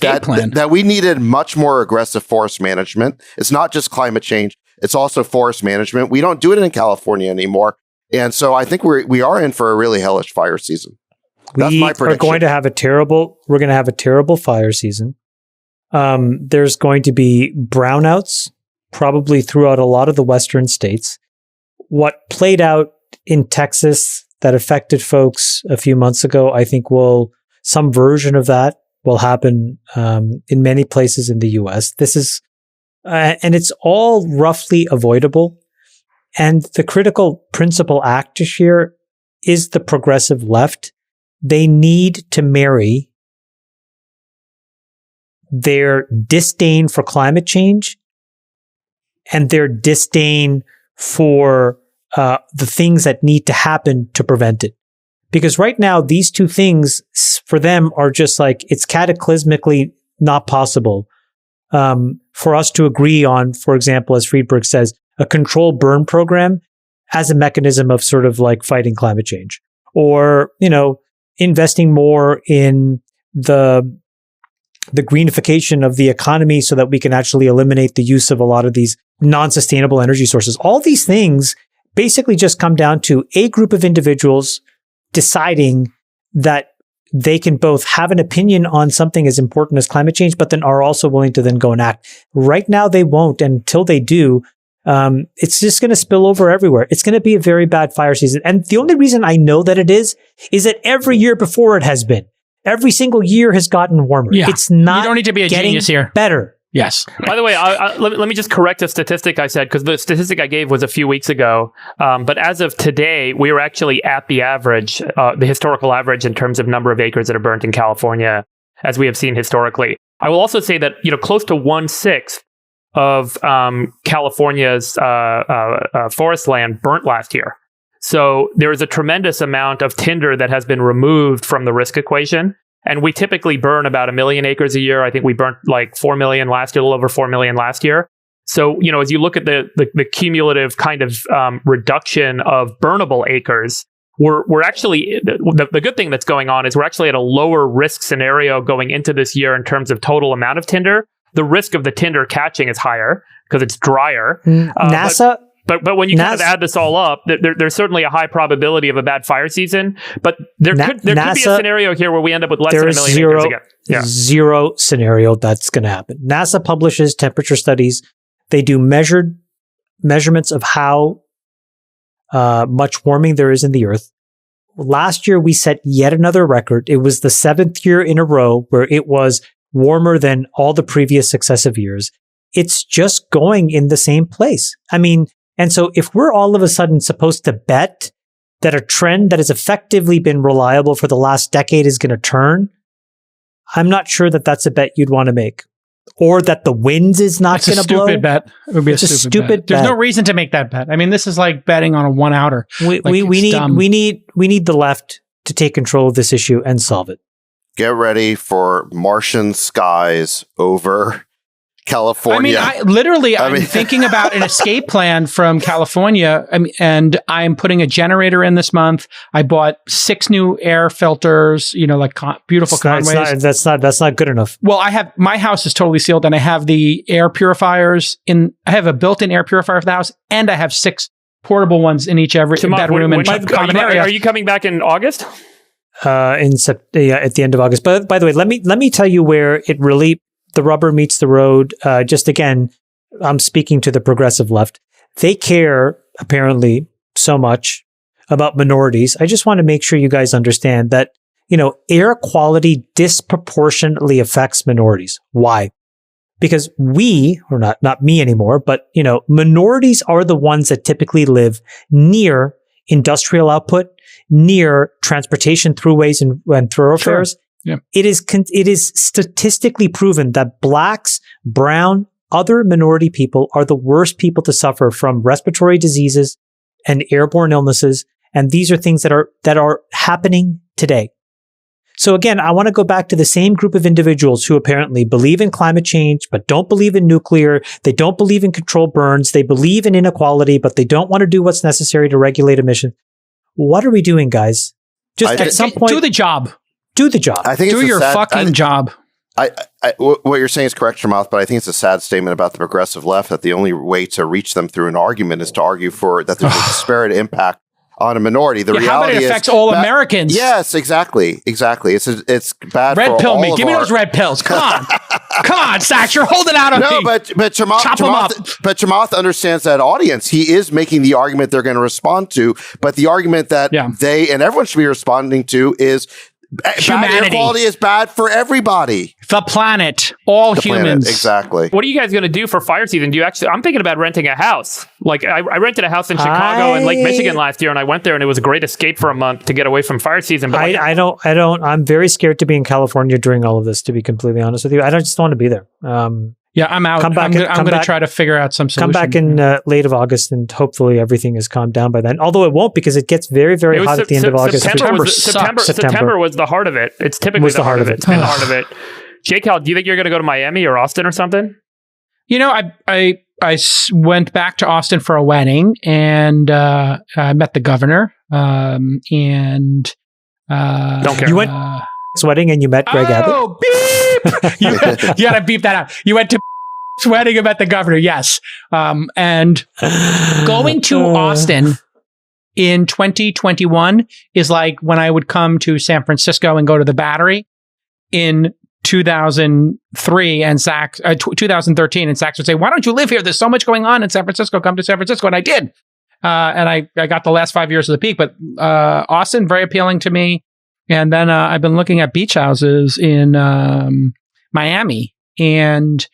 that we needed much more aggressive forest management. It's not just climate change. It's also forest management. We don't do it in California anymore. And so I think we are in for a really hellish fire season. That's my prediction. We're going to have a terrible fire season. There's going to be brownouts probably throughout a lot of the western states. What played out in Texas that affected folks a few months ago, I think some version of that will happen in many places in the US. This is and it's all roughly avoidable. And the critical principal actor here is the progressive left. They need to marry their disdain for climate change and their disdain for the things that need to happen to prevent it. Because right now, these two things for them are just like, it's cataclysmically not possible for us to agree on, for example, as Friedberg says, a controlled burn program as a mechanism of sort of like fighting climate change, or, investing more in the greenification of the economy so that we can actually eliminate the use of a lot of these non-sustainable energy sources. All these things basically just come down to a group of individuals deciding that they can both have an opinion on something as important as climate change, but then are also willing to then go and act. Right now, they won't. And until they do, it's just going to spill over everywhere. It's going to be a very bad fire season. And the only reason I know that it is that every year before it has been. Every single year has gotten warmer. Yeah. It's not. You don't need to be a genius here. Better. Yes. By the way, let me just correct a statistic I said, because the statistic I gave was a few weeks ago. But as of today, we are actually at the average, the historical average in terms of number of acres that are burnt in California, as we have seen historically. I will also say that close to 1/6 of California's forest land burnt last year. So there is a tremendous amount of tinder that has been removed from the risk equation. And we typically burn about 1 million acres a year. I think we burnt like 4 million last year, a little over 4 million last year. So, as you look at the cumulative kind of reduction of burnable acres, we're actually, the good thing that's going on is we're actually at a lower risk scenario going into this year in terms of total amount of tinder. The risk of the tinder catching is higher because it's drier. NASA... But when you kind of add this all up, there's certainly a high probability of a bad fire season. But there could be a scenario here where we end up with less than 1 million acres again. Yeah. Zero scenario that's going to happen. NASA publishes temperature studies. They do measurements of how much warming there is in the Earth. Last year, we set yet another record. It was the 7th year in a row where it was warmer than all the previous successive years. It's just going in the same place. I mean, and so if we're all of a sudden supposed to bet that a trend that has effectively been reliable for the last decade is going to turn, I'm not sure that that's a bet you'd want to make. Or that the winds is not going to blow. It's a stupid bet. It would be a stupid bet. There's no reason to make that bet. I mean, this is like betting on a one-outer. We need the left to take control of this issue and solve it. Get ready for Martian skies over California. I'm thinking about an escape plan from California. And I'm putting a generator in this month. I bought 6 new air filters, like beautiful Conways. That's not good enough. Well, my house is totally sealed and I have the air purifiers I have a built-in air purifier for the house and I have 6 portable ones in each every Chamath, bedroom and common area. are you coming back in August? At the end of August. But by the way, let me tell you where it really the rubber meets the road. Just again, I'm speaking to the progressive left. They care apparently so much about minorities. I just want to make sure you guys understand that air quality disproportionately affects minorities. Why? Because not me anymore, but minorities are the ones that typically live near industrial output, near transportation throughways and thoroughfares. Sure. Yeah. It is statistically proven that blacks, brown, other minority people are the worst people to suffer from respiratory diseases and airborne illnesses. And these are things that are happening today. So again, I want to go back to the same group of individuals who apparently believe in climate change, but don't believe in nuclear. They don't believe in controlled burns. They believe in inequality, but they don't want to do what's necessary to regulate emissions. What are we doing, guys? Just at some point, do the job. Do the job. I think do your fucking job. What you're saying is correct, Chamath, but I think it's a sad statement about the progressive left that the only way to reach them through an argument is to argue for that there's a disparate impact on a minority. The reality how about it affects all Americans? Yes, exactly. It's bad. Red for pill all me. of Give me those red pills. Come on, come on, Sachs. You're holding out on me. No, but Chamath understands that audience. He is making the argument they're going to respond to, but the argument that they and everyone should be responding to is humanity. Bad air quality is bad for everybody. The planet, all humans. Planet, exactly. What are you guys going to do for fire season? I'm thinking about renting a house. Like I rented a house in Chicago and Lake Michigan last year, and I went there, and it was a great escape for a month to get away from fire season. But I don't. I'm very scared to be in California during all of this. To be completely honest with you, I just want to be there. Yeah, I'm out. I'm going to try to figure out some solution. Come back in late of August, and hopefully everything is calmed down by then. Although it won't, because it gets very, very hot at the end of August. September was the heart of it. It's typically the heart of it. It's been the heart of it. J-Cal, do you think you're going to go to Miami or Austin or something? I went back to Austin for a wedding, and I met the governor. Don't care. You went wedding and you met Greg Abbott. Oh, beep! You got to beep that out. You went to wedding and met the governor. Yes. And going to Austin in 2021 is like when I would come to San Francisco and go to the Battery in 2003 and 2013, and Sachs would say, "Why don't you live here? There's so much going on in San Francisco. Come to San Francisco." And I did. And I got the last 5 years of the peak, but Austin, very appealing to me. And then I've been looking at beach houses in Miami, and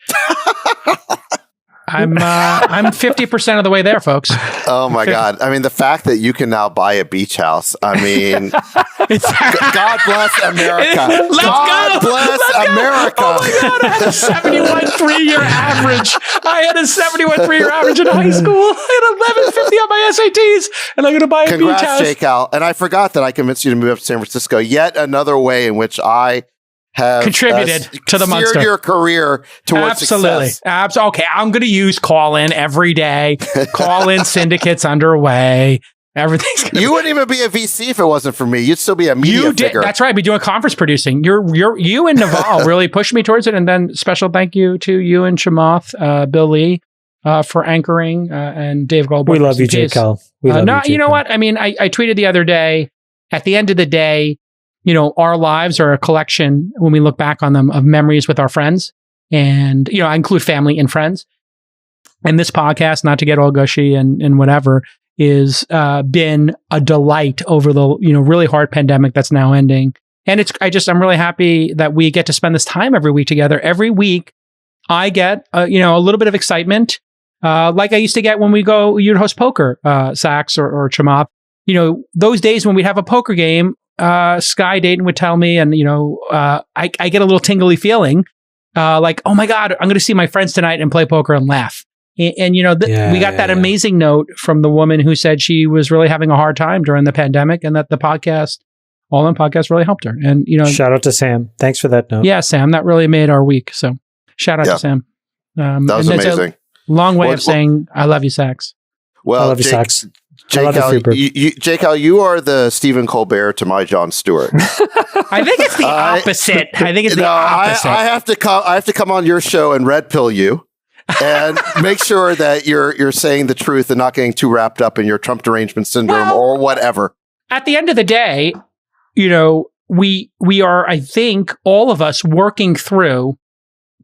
I'm 50% of the way there, folks. Oh my God! I mean, the fact that you can now buy a beach house. I mean, God bless America. God bless America. Oh my God! I had a 71 3-year average. I had a 71 3-year average in high school. I had 1150 on my SATs, and I'm going to buy a beach house. Congrats, J-Cal. And I forgot that I convinced you to move up to San Francisco. Yet another way in which I have contributed to the monster. Your career towards success. Okay, I'm going to use call-in every day. Call-in syndicates underway. Everything's gonna You wouldn't even be a VC if it wasn't for me. You'd still be a media figure. That's right. I'd be doing conference producing. You and Naval really pushed me towards it. And then special thank you to you and Chamath, Bill Lee, for anchoring, and Dave Goldberg. We love you, J-Cal. You know what? I mean, I tweeted the other day, at the end of the day, our lives are a collection, when we look back on them, of memories with our friends. And, I include family and friends. And this podcast, not to get all gushy and whatever, is been a delight over the, really hard pandemic that's now ending. And I'm really happy that we get to spend this time every week together. Every week, I get, a little bit of excitement, like I used to get when you'd host poker, Sachs or Chamath. Those days when we'd have a poker game, Sky Dayton would tell me, and I get a little tingly feeling, like, oh my God, I'm going to see my friends tonight and play poker and laugh. And we got that amazing note from the woman who said she was really having a hard time during the pandemic, and that the podcast, All In Podcast, really helped her. And shout out to Sam. Thanks for that note. Yeah, Sam, that really made our week. So shout out to Sam. That was amazing. Long way of saying I love you, Sachs. Well, I love you, Sachs. J-Cal, you are the Stephen Colbert to my Jon Stewart. I think it's the opposite. I think it's the opposite. I have to come on your show and red pill you. and make sure that you're saying the truth and not getting too wrapped up in your Trump derangement syndrome or whatever. At the end of the day, we are, I think, all of us working through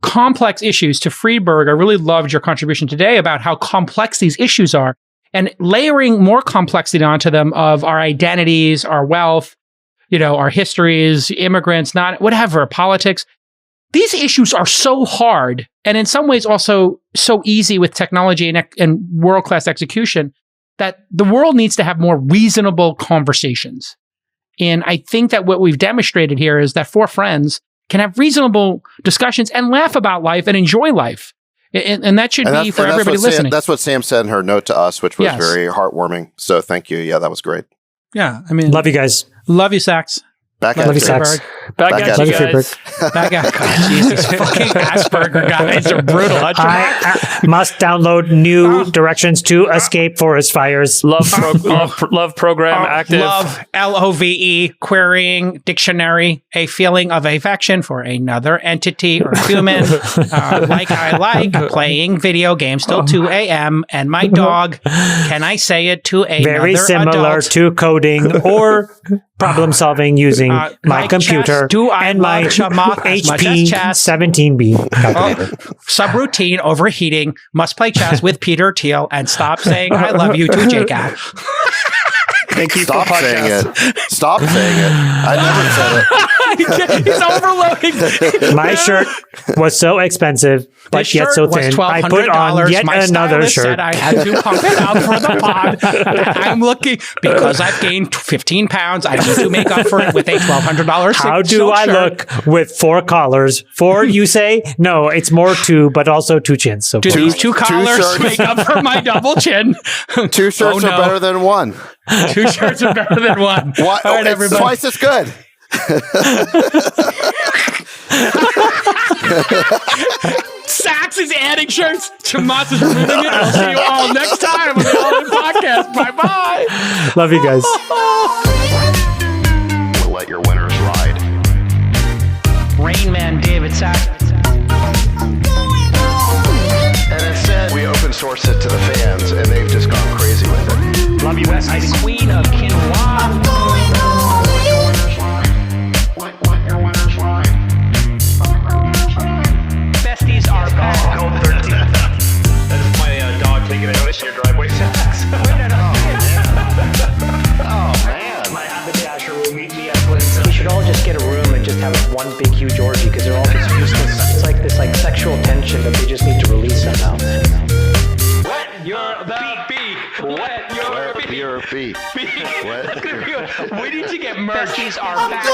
complex issues. To Friedberg, I really loved your contribution today about how complex these issues are and layering more complexity onto them of our identities, our wealth, our histories, immigrants, not whatever, politics. These issues are so hard and in some ways also so easy with technology and world-class execution that the world needs to have more reasonable conversations. And I think that what we've demonstrated here is that four friends can have reasonable discussions and laugh about life and enjoy life. And that should be for everybody listening. That's what Sam said in her note to us, which was very heartwarming. So thank you. Yeah, that was great. Yeah, I mean, love you guys. Love you, Sachs. Back at you, Sachs. Back at you, guys. Back at God, Jesus, fucking Asperger guys are brutal. I must download new directions to escape forest fires. Love program active. Love, LOVE, querying dictionary, a feeling of affection for another entity or human. Like I like playing video games till 2 a.m. and my dog, can I say it to another very similar adult? To coding or problem solving using my like computer chess, do I and my Chamath as much as HP chess? 17B calculator. Subroutine overheating. Must play chess with Peter Thiel and stop saying I love you to Jacob. Thank you. Stop saying it. Stop saying it. I never said it. He's overloading. My shirt was so expensive, but This yet shirt so was thin. I put on yet My another stylist shirt. said I had to pump it out for the pod. I'm looking because I've gained 15 pounds. I need to make up for it with a $1,200. How do I look with 4 collars? 4, you say? No, it's more 2, but also 2 chins. So do these 2 two collars shirts. make up for my double chin? 2 shirts are better than 1. 2 shirts are better than 1. Why? All right, It's everybody. twice as good. Sachs is adding shirts. Chamath is removing it. I'll see you all next time on the All In Podcast. Bye-bye. love you guys. We'll let your winners ride. Rain Man David Sachs. And instead, we open source it to the fans, and they've just gone crazy with it. Love you, Bestie. Queen of Quinoa. Besties are back. Code 13. That's my dog taking a notice in your driveway. Oh, man. My haberdasher will meet me at Clinton. We should all just get a room and just have one big huge orgy because they're all just useless. It's like this sexual tension that they just need to release somehow. Wet your beak. Wet your beak. Your feet. What? We need to get merch. Besties are back.